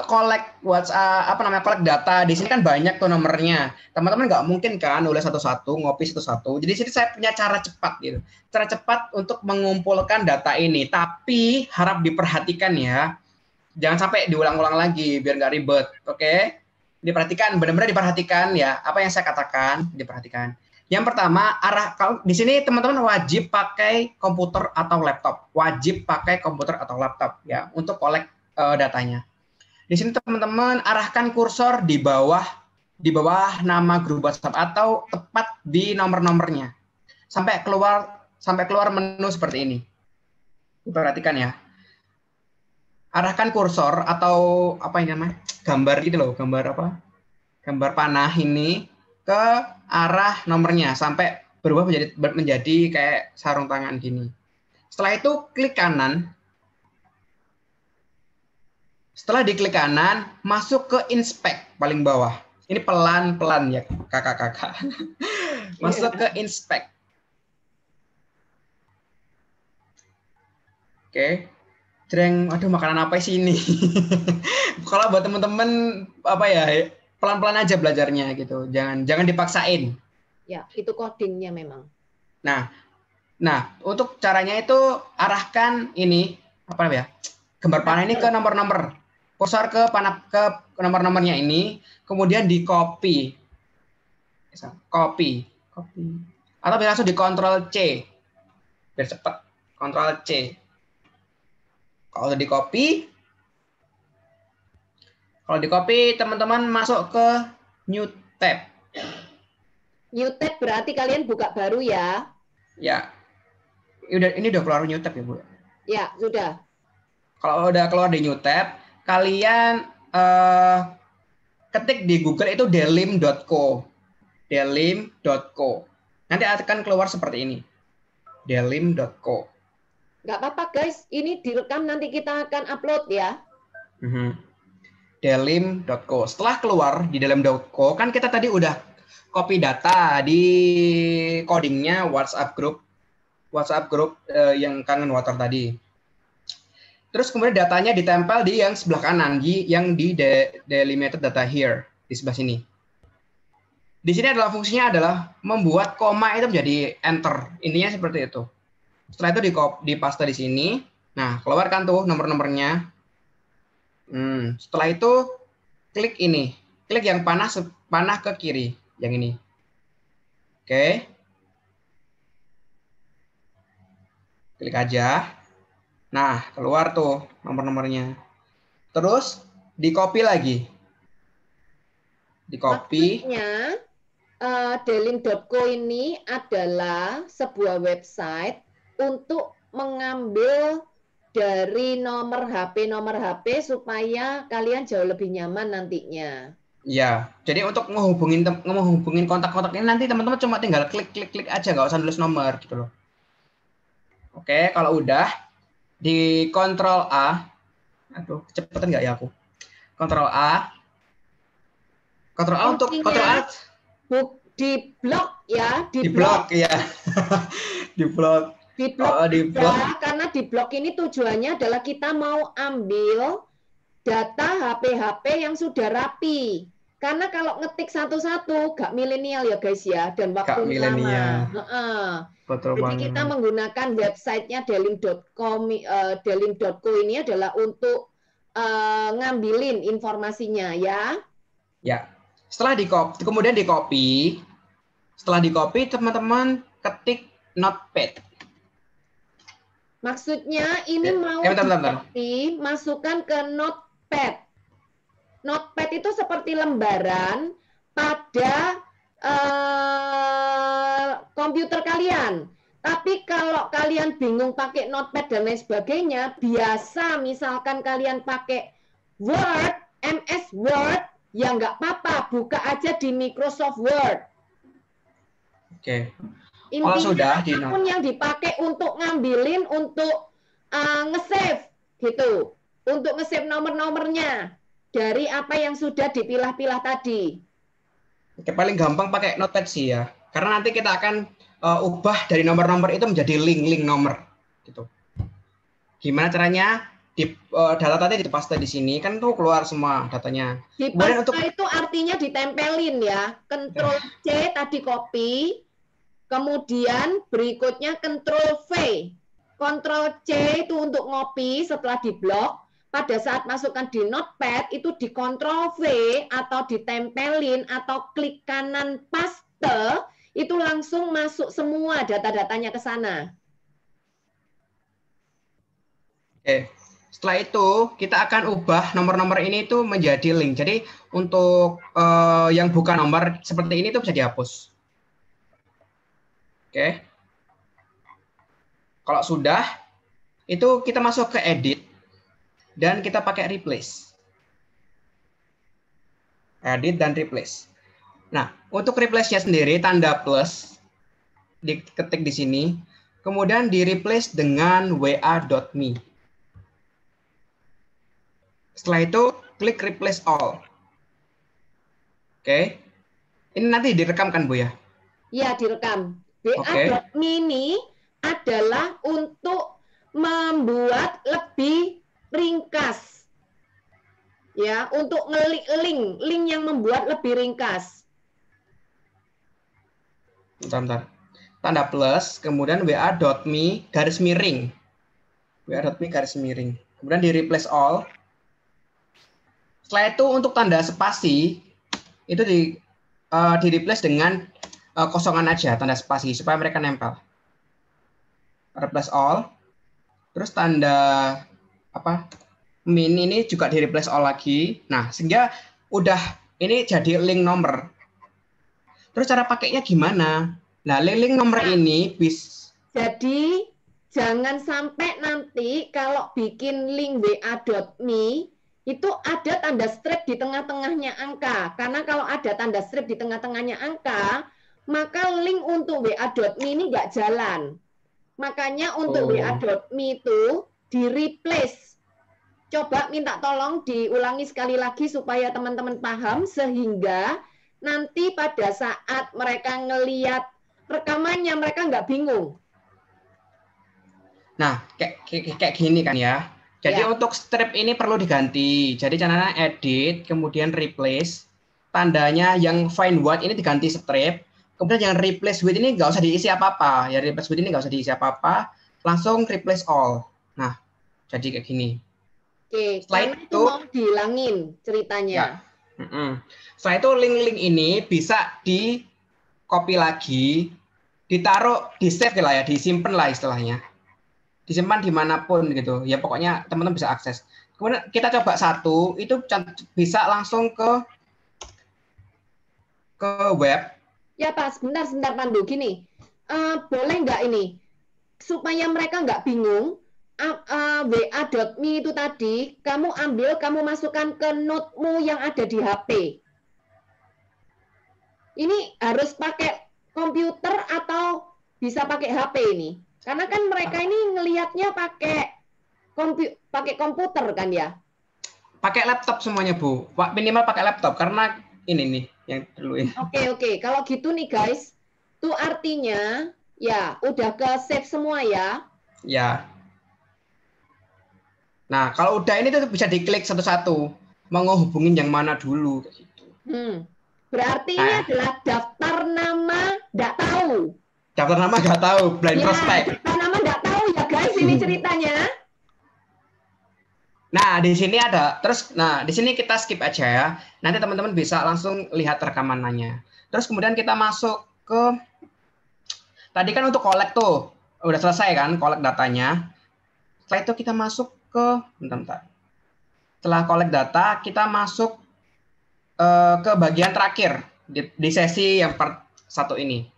collect WhatsApp collect data di sini kan banyak tuh nomornya. Teman-teman nggak mungkin kan nulis satu-satu, ngopi satu-satu. Jadi di sini saya punya cara cepat gitu. Cara cepat untuk mengumpulkan data ini. Tapi harap diperhatikan ya. Jangan sampai diulang-ulang lagi biar nggak ribet. Oke? Diperhatikan, benar-benar diperhatikan ya. Apa yang saya katakan, diperhatikan. Yang pertama, kalau di sini teman-teman wajib pakai komputer atau laptop. Wajib pakai komputer atau laptop ya untuk collect datanya. Di sini teman-teman arahkan kursor di bawah nama grup WhatsApp atau tepat di nomor-nomornya. Sampai keluar menu seperti ini. Perhatikan ya. Arahkan kursor atau gambar gitu loh, gambar panah ini ke arah nomornya sampai berubah menjadi kayak sarung tangan gini. Setelah itu klik kanan. Setelah diklik kanan, masuk ke inspect paling bawah. Ini pelan-pelan ya kakak-kakak. Masuk ke inspect. Oke. Jreng, aduh makanan apa sih ini? Kalau buat teman-teman pelan-pelan aja belajarnya gitu. Jangan dipaksain. Ya, itu codingnya memang. Nah, untuk caranya itu arahkan ini gambar panah ini ke nomor-nomor. Kursor ke nomor-nomornya ini, kemudian di copy. Copy. Atau bisa langsung di Ctrl C. Biar cepat. Ctrl C. Kalau udah di copy, Kalau di copy, teman-teman masuk ke new tab. New tab berarti kalian buka baru ya? Ya. Ini udah keluar new tab ya, Bu? Ya, sudah. Kalau udah keluar di new tab, kalian ketik di Google itu delim.co. Delim.co. Nanti akan keluar seperti ini. Delim.co. Nggak apa-apa guys, ini direkam nanti kita akan upload ya. Delim.co. Setelah keluar di delim.co, kan kita tadi udah copy data di codingnya WhatsApp group yang Kangen Water tadi. Terus kemudian datanya ditempel di yang sebelah kanan, yang di delimited data here, di sebelah sini. Di sini adalah fungsinya adalah membuat koma itu menjadi enter. Intinya seperti itu. Setelah itu dipaste di sini. Nah, keluarkan tuh nomor-nomornya. Setelah itu klik ini. Klik yang panah ke kiri. Yang ini. Oke. Klik aja. Nah, keluar tuh nomor-nomornya. Terus di-copy lagi. Di-copy. Maksudnya, delim.co ini adalah sebuah website untuk mengambil dari nomor HP supaya kalian jauh lebih nyaman nantinya. Ya, jadi untuk menghubungin kontak-kontak ini nanti teman-teman cuma tinggal klik aja, nggak usah nulis nomor gitu loh. Oke, kalau udah di Ctrl A, aduh kecepatan nggak ya aku? Ctrl A untuk Ctrl A di blok ya, di blok ya. Di blok. Ya, karena di blok ini tujuannya adalah kita mau ambil data HP yang sudah rapi. Karena kalau ngetik satu-satu gak milenial ya guys ya, dan waktu lama. Betul Jadi banget. kita menggunakan websitenya delim.co ini adalah untuk ngambilin informasinya ya. Ya. Setelah kemudian di-copy. Setelah di-copy, teman-teman ketik notepad. Maksudnya ini mau di-copy, masukkan ke notepad. Notepad itu seperti lembaran pada komputer kalian. Tapi kalau kalian bingung pakai notepad dan lain sebagainya, biasa misalkan kalian pakai Word, MS Word, ya nggak apa-apa, buka aja di Microsoft Word. Oke. Intinya apapun yang dipakai untuk ngambilin, untuk nge-save gitu, untuk nge-save nomor-nomornya dari apa yang sudah dipilah-pilah tadi. Oke, paling gampang pakai notepad sih ya, karena nanti kita akan ubah dari nomor-nomor itu menjadi link nomor gitu. Gimana caranya? Data tadi dipaste di sini kan tuh keluar semua datanya. Dipaste itu artinya ditempelin ya. Ctrl C tadi copy, kemudian berikutnya Ctrl V. Ctrl C itu untuk ngopi setelah diblok. Pada saat masukkan di notepad itu di Ctrl V atau ditempelin atau klik kanan paste, itu langsung masuk semua data-datanya ke sana. Oke. Setelah itu kita akan ubah nomor-nomor ini itu menjadi link. Jadi untuk yang bukan nomor seperti ini itu bisa dihapus. Oke. Kalau sudah, itu kita masuk ke edit dan kita pakai replace. Edit dan replace. Nah, untuk replace-nya sendiri tanda plus diketik di sini, kemudian di replace dengan wa.me. Setelah itu klik replace all. Oke. Ini nanti direkam kan Bu ya? Iya, direkam. wa.me ini adalah untuk membuat lebih ringkas. Ya, untuk ngelik link yang membuat lebih ringkas. Bentar. Tanda plus, kemudian wa.me garis miring. wa.me garis miring. Kemudian di replace all. Setelah itu untuk tanda spasi itu di replace dengan kosongan aja, tanda spasi supaya mereka nempel. Replace all. Terus tanda apa? min ini juga di replace all lagi. Nah, sehingga udah ini jadi link nomor. Terus cara pakainya gimana? Nah, link nomor ini jadi jangan sampai nanti kalau bikin link wa.me itu ada tanda strip di tengah-tengahnya angka. Karena kalau ada tanda strip di tengah-tengahnya angka, maka link untuk wa.me ini nggak jalan. Makanya untuk wa.me itu di-replace. Coba minta tolong diulangi sekali lagi supaya teman-teman paham, sehingga nanti pada saat mereka ngeliat rekamannya, mereka nggak bingung. Nah, kayak gini kan ya. Jadi untuk strip ini perlu diganti. Jadi caranya edit, kemudian replace. Tandanya yang find what ini diganti strip. Kemudian yang replace with ini nggak usah diisi apa-apa. Ya replace with ini nggak usah diisi apa-apa. Langsung replace all. Nah, jadi kayak gini. Oke, karena itu mau dihilangin ceritanya. Ya. Setelah itu link-link ini bisa di copy lagi, ditaruh, di save lah ya, disimpan lah istilahnya. Disimpan dimanapun gitu. Ya pokoknya teman-teman bisa akses. Kemudian kita coba satu, itu bisa langsung ke web. Ya Pak, sebentar Pandu, gini. Boleh nggak ini? Supaya mereka nggak bingung, wa.me itu tadi, kamu ambil, kamu masukkan ke notemu yang ada di HP. Ini harus pakai komputer atau bisa pakai HP ini? Karena kan mereka ini ngelihatnya pakai komputer kan ya? Pakai laptop semuanya Bu. Minimal pakai laptop karena ini nih yang perlu ini. Oke. Kalau gitu nih guys, itu artinya ya udah ke save semua ya? Ya. Nah kalau udah ini tuh bisa diklik satu-satu. Mau ngehubungin yang mana dulu kayak gitu. Berarti ini adalah daftar nama nggak tahu. Daftar nama nggak tahu, blind prospect. Daftar nama nggak tahu ya guys, ini ceritanya. Nah di sini ada, di sini kita skip aja ya. Nanti teman-teman bisa langsung lihat rekamannya. Terus kemudian kita masuk ke, tadi kan untuk collect tuh, udah selesai kan collect datanya. Setelah itu kita masuk ke, bentar. Setelah collect data, kita masuk ke bagian terakhir di sesi yang part 1 ini.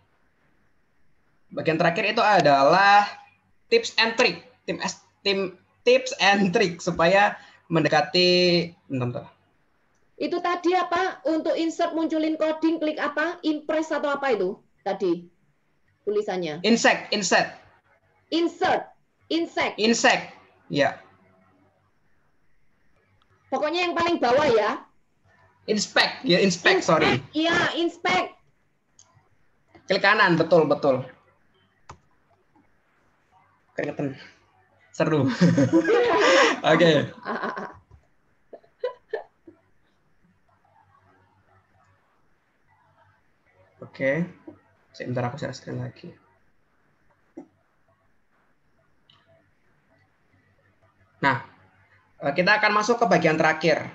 Bagian terakhir itu adalah tips and trick, tips and trick supaya mendekati, bentar. Itu tadi apa? Untuk insert munculin coding, klik apa? Impress atau apa itu tadi tulisannya? Insert. Ya. Pokoknya yang paling bawah ya. Inspect. Sorry. Iya, inspect. Klik kanan, betul. Keringetan. Seru. Oke. Oke. Sebentar aku share screen lagi. Nah, kita akan masuk ke bagian terakhir.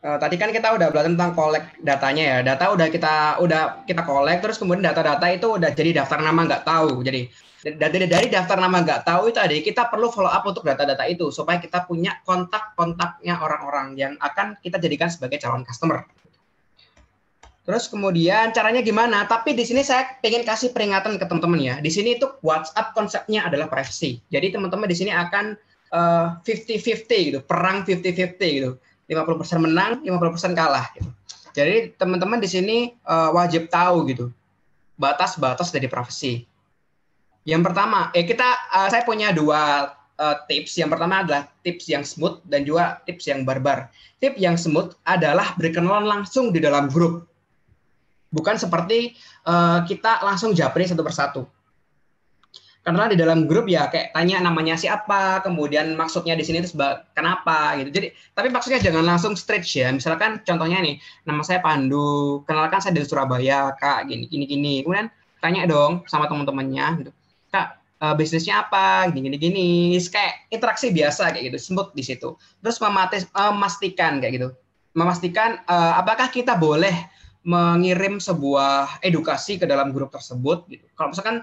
Tadi kan kita udah belajar tentang collect datanya ya. Data udah kita collect, terus kemudian data-data itu udah jadi daftar nama nggak tahu. Jadi dari daftar nama nggak tahu itu tadi kita perlu follow up untuk data-data itu supaya kita punya kontak-kontaknya orang-orang yang akan kita jadikan sebagai calon customer. Terus kemudian caranya gimana? Tapi di sini saya pengen kasih peringatan ke teman-teman ya. Di sini itu WhatsApp konsepnya adalah privacy. Jadi teman-teman di sini akan 50-50 gitu, perang 50-50 gitu. 50% menang, 50% kalah gitu. Jadi teman-teman di sini wajib tahu gitu batas-batas dari privacy. Yang pertama, saya punya 2 tips. Yang pertama adalah tips yang smooth dan juga tips yang barbar. Tips yang smooth adalah berkenalan langsung di dalam grup. Bukan seperti kita langsung japri satu persatu. Karena di dalam grup ya kayak tanya namanya siapa, kemudian maksudnya di sini itu kenapa gitu. Jadi tapi maksudnya jangan langsung straight ya. Misalkan contohnya nih, nama saya Pandu, kenalkan saya dari Surabaya, Kak, gini. Kemudian tanya dong sama teman-temannya gitu. Kak, bisnisnya apa? Gini. Kayak interaksi biasa kayak gitu, smooth di situ. Terus memastikan kayak gitu. Memastikan apakah kita boleh mengirim sebuah edukasi ke dalam grup tersebut gitu. Kalau misalkan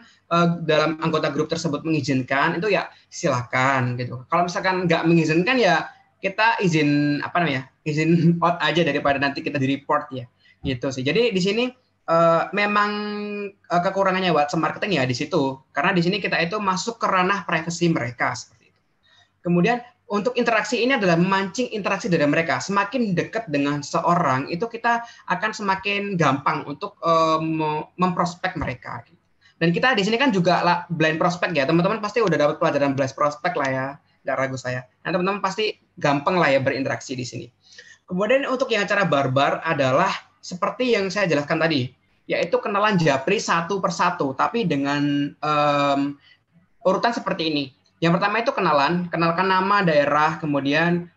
dalam anggota grup tersebut mengizinkan, itu ya silakan gitu. Kalau misalkan nggak mengizinkan ya kita izin izin out aja daripada nanti kita di-report ya gitu sih. Jadi di sini memang kekurangannya WhatsApp marketing ya di situ, karena di sini kita itu masuk ke ranah privasi mereka seperti itu. Kemudian untuk interaksi ini adalah memancing interaksi dari mereka. Semakin dekat dengan seorang, itu kita akan semakin gampang untuk memprospek mereka. Dan kita di sini kan juga blind prospect ya. Teman-teman pasti udah dapat pelajaran blind prospect lah ya. Nggak ragu saya. Nah, teman-teman pasti gampang lah ya berinteraksi di sini. Kemudian untuk yang cara barbar adalah seperti yang saya jelaskan tadi, yaitu kenalan japri satu persatu, tapi dengan urutan seperti ini. Yang pertama itu kenalkan nama, daerah, kemudian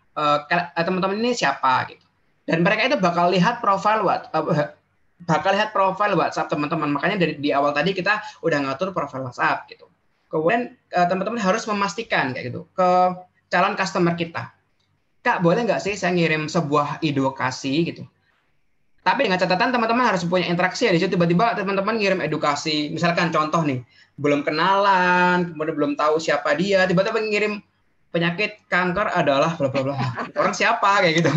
teman-teman ini siapa gitu. Dan mereka itu bakal lihat profil WhatsApp teman-teman. Makanya di awal tadi kita udah ngatur profil WhatsApp gitu. Kemudian teman-teman harus memastikan kayak gitu ke calon customer kita. Kak, boleh nggak sih saya ngirim sebuah edukasi gitu? Tapi dengan catatan teman-teman harus punya interaksi ya. Di situ tiba-tiba teman-teman ngirim edukasi. Misalkan contoh nih, belum kenalan, kemudian belum tahu siapa dia, tiba-tiba ngirim penyakit kanker adalah bla bla bla. Orang siapa kayak gitu.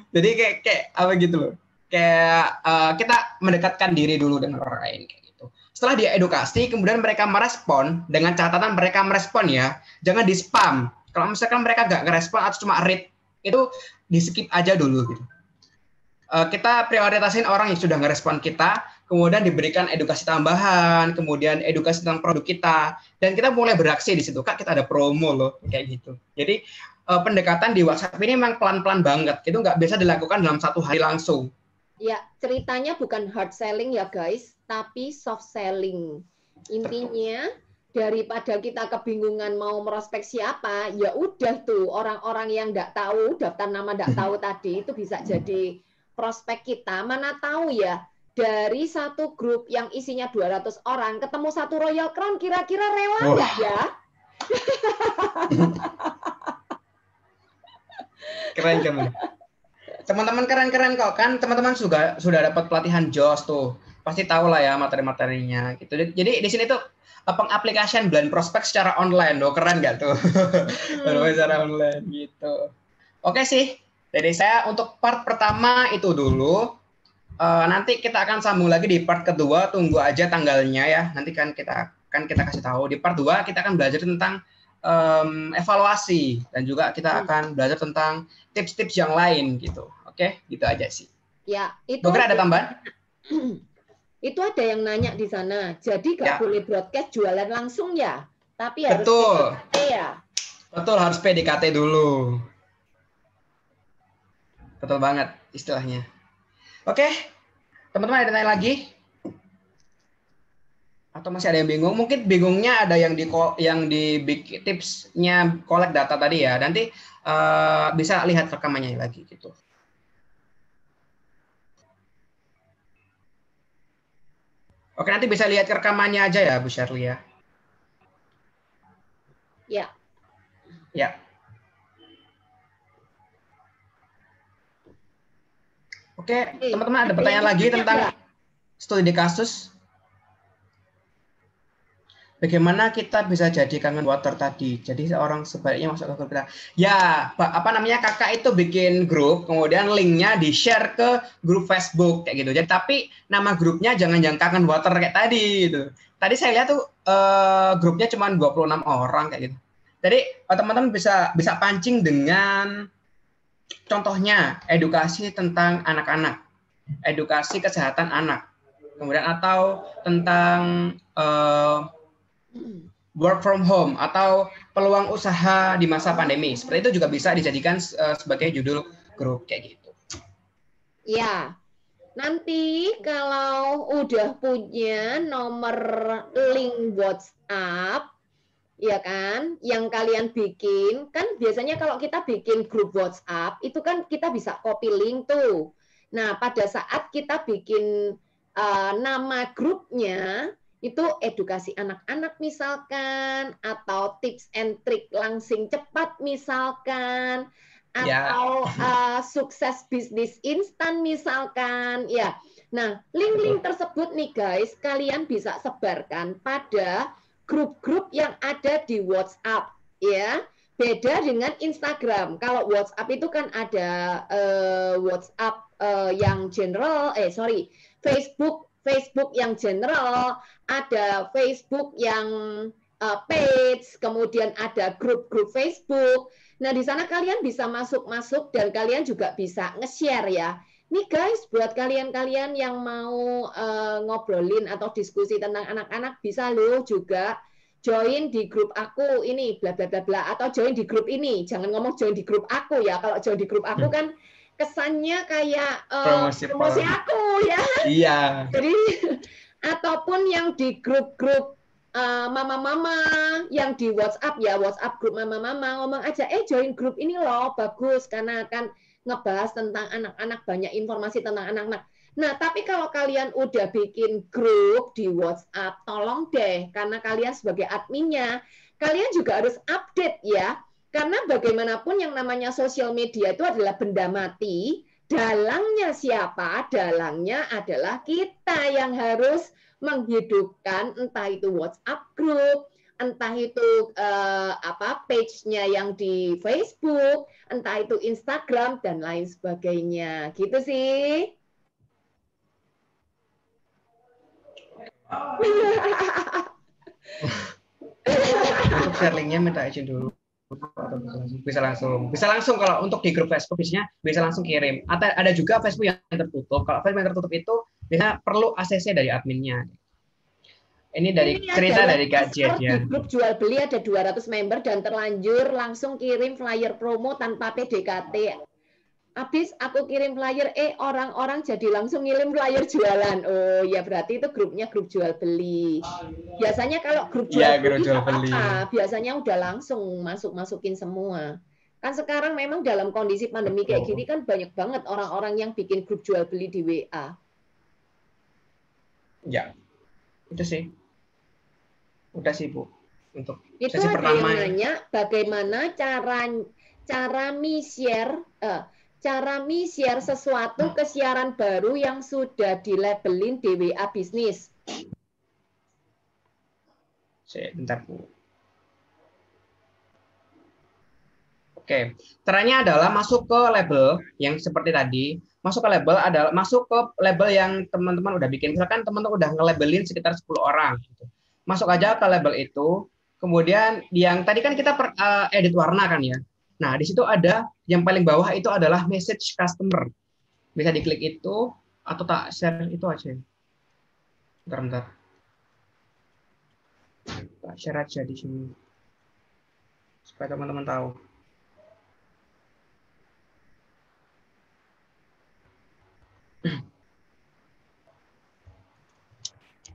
Jadi kayak apa gitu loh. Kayak kita mendekatkan diri dulu dengan orang lain kayak gitu. Setelah dia edukasi, kemudian mereka merespon dengan catatan mereka merespon ya. Jangan di spam. Kalau misalkan mereka nggak ngerespon atau cuma read, itu di skip aja dulu gitu. Kita prioritasin orang yang sudah ngerespon kita, kemudian diberikan edukasi tambahan, kemudian edukasi tentang produk kita, dan kita mulai beraksi di situ. Kak, kita ada promo loh, kayak gitu. Jadi pendekatan di WhatsApp ini memang pelan-pelan banget. Itu nggak bisa dilakukan dalam satu hari langsung. Ya, ceritanya bukan hard selling ya guys, tapi soft selling. Intinya daripada kita kebingungan mau merospek siapa, ya udah tuh orang-orang yang nggak tahu, daftar nama nggak tahu tadi itu bisa jadi prospek kita. Mana tahu ya, dari satu grup yang isinya 200 orang, ketemu satu Royal Crown, kira-kira rela nggak ya? Keren. Teman-teman keren kok, kan teman-teman sudah dapat pelatihan JOS tuh. Pasti tahu lah ya materi-materinya gitu. Jadi di sini tuh pengaplikasian blind prospect secara online loh, keren nggak tuh? Secara online gitu. Oke sih. Jadi saya untuk part pertama itu dulu. Nanti kita akan sambung lagi di part kedua. Tunggu aja tanggalnya ya. Nanti kan kita kasih tahu. Di part 2 kita akan belajar tentang evaluasi dan juga kita akan belajar tentang tips-tips yang lain gitu. Oke, gitu aja sih. Ya, itu Dokter ada tambahan? Itu ada yang nanya di sana. Jadi nggak boleh broadcast jualan langsung ya, tapi harus PDKT ya. Betul, harus PDKT dulu. Betul banget istilahnya. Oke, teman-teman ada tanya lagi? Atau masih ada yang bingung? Mungkin bingungnya ada yang di tipsnya collect data tadi ya. Nanti bisa lihat rekamannya lagi gitu. Oke, nanti bisa lihat rekamannya aja ya, Bu Shirley ya. Ya. Ya. Oke, teman-teman ada pertanyaan lagi tentang studi kasus? Bagaimana kita bisa jadi kangen water tadi? Jadi seorang sebaiknya masuk ke grup kita. Ya, kakak itu bikin grup, kemudian linknya di-share ke grup Facebook kayak gitu. Jadi tapi nama grupnya jangan kangen water kayak tadi gitu. Tadi saya lihat tuh grupnya cuma 26 orang kayak gitu. Jadi teman-teman bisa pancing dengan contohnya edukasi tentang anak-anak, edukasi kesehatan anak, kemudian atau tentang work from home atau peluang usaha di masa pandemi. Seperti itu juga bisa dijadikan sebagai judul grup kayak gitu. Ya, nanti kalau udah punya nomor link WhatsApp, ya kan, yang kalian bikin, kan biasanya kalau kita bikin grup WhatsApp, itu kan kita bisa copy link tuh. Nah, pada saat kita bikin nama grupnya, itu edukasi anak-anak misalkan, atau tips and trick langsing cepat misalkan, atau sukses bisnis instan misalkan, ya. Nah, link-link tersebut nih guys, kalian bisa sebarkan pada grup-grup yang ada di WhatsApp, ya. Beda dengan Instagram. Kalau WhatsApp itu kan ada WhatsApp yang general, Facebook yang general, ada Facebook yang page, kemudian ada grup-grup Facebook. Nah, di sana kalian bisa masuk-masuk dan kalian juga bisa nge-share ya. Nih guys, buat kalian-kalian yang mau ngobrolin atau diskusi tentang anak-anak, bisa loh juga join di grup aku ini, bla bla bla bla, atau join di grup ini. Jangan ngomong join di grup aku ya. Kalau join di grup aku kan kesannya kayak promosi aku ya. Iya. Jadi ataupun yang di grup-grup mama-mama yang di WhatsApp ya, WhatsApp grup mama-mama, ngomong aja, join grup ini loh, bagus karena akan ngebahas tentang anak-anak, banyak informasi tentang anak-anak. Nah, tapi kalau kalian udah bikin grup di WhatsApp, tolong deh, karena kalian sebagai adminnya, kalian juga harus update ya, karena bagaimanapun yang namanya sosial media itu adalah benda mati, dalangnya siapa? Dalangnya adalah kita yang harus menghidupkan, entah itu WhatsApp group, entah itu page-nya yang di Facebook, entah itu Instagram dan lain sebagainya. Gitu sih. Untuk share linknya minta izin dulu atau bisa langsung kalau untuk di grup Facebook biasanya bisa langsung kirim. Atau ada juga Facebook yang tertutup. Kalau Facebook yang tertutup itu biasanya perlu ACC dari adminnya. Ini dari cerita dari Kak Jed ya. Di grup jual beli ada 200 member dan terlanjur langsung kirim flyer promo tanpa PDKT. Habis aku kirim flyer, orang-orang jadi langsung ngirim flyer jualan. Oh ya berarti itu grupnya grup jual beli. Biasanya kalau grup jual beli, biasanya udah langsung masukin semua. Kan sekarang memang dalam kondisi pandemi kayak gini kan banyak banget orang-orang yang bikin grup jual beli di WA. Ya, itu sih. Udah sih Bu. Untuk itu sesi pertama. Yang nanya bagaimana cara share sesuatu ke siaran baru yang sudah dilabelin di WA bisnis. Bentar Bu. Oke, caranya adalah masuk ke label yang seperti tadi. Masuk ke label yang teman-teman udah bikin. Misalkan teman-teman udah nge-labelin sekitar 10 orang. Masuk aja ke label itu. Kemudian yang tadi kan kita edit warna kan ya. Nah, di situ ada yang paling bawah itu adalah message customer. Bisa diklik itu atau tak share itu aja. Bentar. Tak share aja di sini. Supaya teman-teman tahu.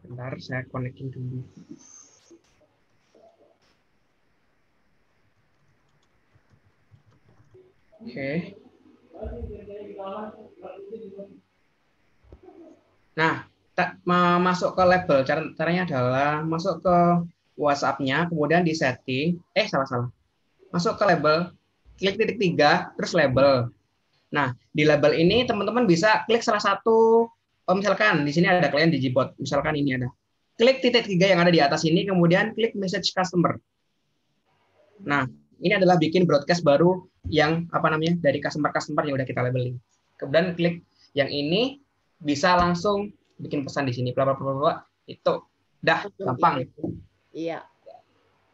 Bentar, saya connecting dulu. Oke. Nah, masuk ke label. Caranya adalah masuk ke WhatsApp-nya, kemudian di setting. Salah. Masuk ke label, klik titik 3, terus label. Nah, di label ini teman-teman bisa klik salah satu. Misalkan di sini ada klien Digibot. Misalkan ini ada. Klik titik 3 yang ada di atas ini, kemudian klik message customer. Nah, ini adalah bikin broadcast baru yang dari customer yang udah kita labeling. Kemudian klik yang ini bisa langsung bikin pesan di sini. Itu dah gampang. Iya.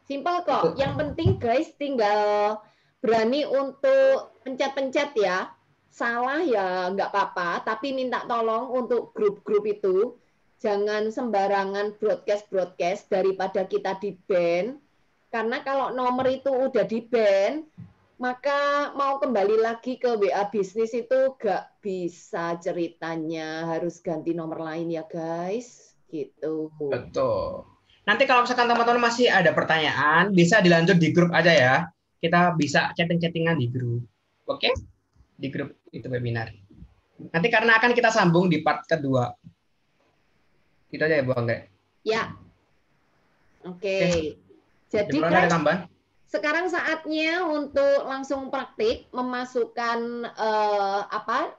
Simpel kok. Yang penting guys tinggal berani untuk pencet-pencet ya. Salah ya nggak apa-apa, tapi minta tolong untuk grup-grup itu jangan sembarangan broadcast daripada kita di-ban. Karena kalau nomor itu udah di-ban, maka mau kembali lagi ke WA bisnis itu nggak bisa ceritanya, harus ganti nomor lain ya guys. Gitu. Betul. Nanti kalau misalkan teman-teman masih ada pertanyaan, bisa dilanjut di grup aja ya. Kita bisa chatting-chattingan di grup. Oke? Di grup itu webinar. Nanti karena akan kita sambung di part kedua. Itu aja ya Bu Angga. Ya. Oke. Jadi ada tambahan? sekarang saatnya untuk langsung praktik memasukkan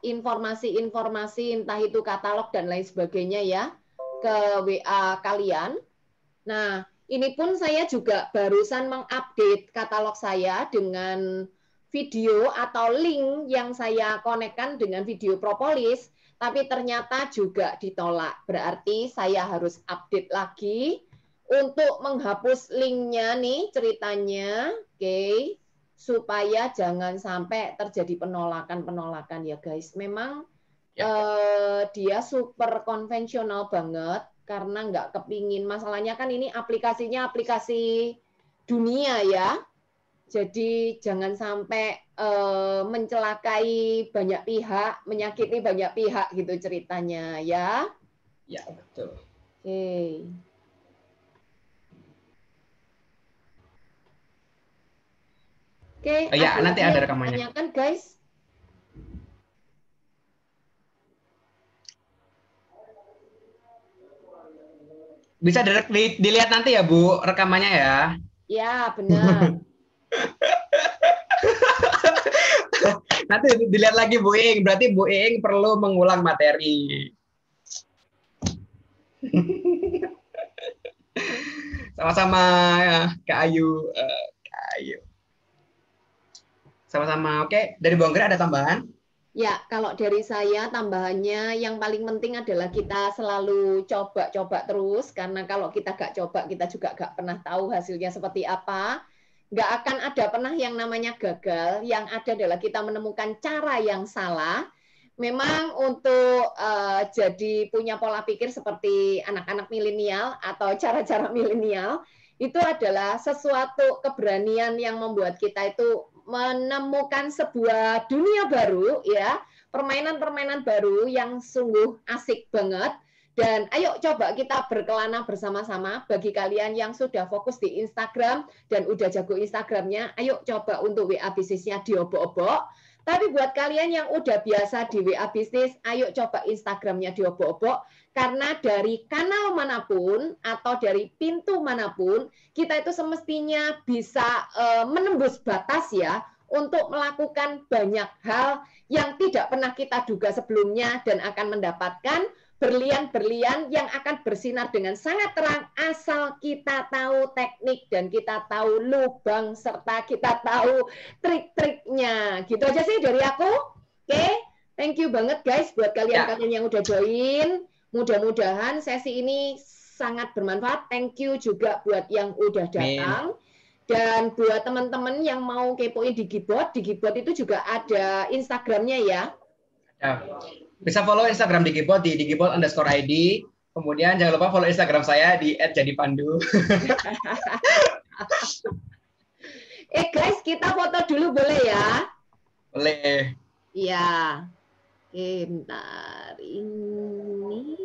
informasi-informasi entah itu katalog dan lain sebagainya ya ke WA kalian. Nah, ini pun saya juga barusan mengupdate katalog saya dengan video atau link yang saya konekkan dengan video propolis, tapi ternyata juga ditolak. Berarti saya harus update lagi untuk menghapus linknya nih ceritanya, oke, supaya jangan sampai terjadi penolakan-penolakan ya guys. Memang dia super konvensional banget karena nggak kepingin. Masalahnya kan ini aplikasinya aplikasi dunia ya, jadi jangan sampai mencelakai banyak pihak, menyakiti banyak pihak gitu ceritanya ya. Ya, betul. Oke. Oke, Ya, nanti ada rekamannya. Tanyakan guys. Bisa dilihat nanti ya Bu rekamannya ya. Ya, benar. Nanti dilihat lagi Bu Ing, berarti Bu Ing perlu mengulang materi. Sama-sama ya, Kak Ayu. Sama-sama. Oke, dari Bu Anggrek ada tambahan? Ya, kalau dari saya tambahannya yang paling penting adalah kita selalu coba-coba terus, karena kalau kita nggak coba, kita juga nggak pernah tahu hasilnya seperti apa. Nggak akan ada pernah yang namanya gagal, yang ada adalah kita menemukan cara yang salah. Memang untuk jadi punya pola pikir seperti anak-anak milenial atau cara-cara milenial, itu adalah sesuatu keberanian yang membuat kita itu menemukan sebuah dunia baru ya, permainan-permainan baru yang sungguh asik banget. Dan ayo coba kita berkelana bersama-sama. Bagi kalian yang sudah fokus di Instagram dan udah jago Instagramnya, ayo coba untuk WA bisnisnya diobok-obok. Tapi buat kalian yang udah biasa di WA bisnis, ayo coba Instagramnya diobok-obok. Karena dari kanal manapun atau dari pintu manapun, kita itu semestinya bisa menembus batas ya untuk melakukan banyak hal yang tidak pernah kita duga sebelumnya dan akan mendapatkan berlian-berlian yang akan bersinar dengan sangat terang asal kita tahu teknik dan kita tahu lubang serta kita tahu trik-triknya. Gitu aja sih dari aku. Oke, thank you banget guys buat kalian-kalian yang udah join. Mudah-mudahan sesi ini sangat bermanfaat. Thank you juga buat yang udah datang. Dan buat teman-teman yang mau kepoin Digibot itu juga ada Instagramnya ya. Bisa follow Instagram Digibot di digibot_id. Kemudian jangan lupa follow Instagram saya di @jadipandu. Guys, kita foto dulu boleh ya? Boleh. Iya. Oke, bentar. Ini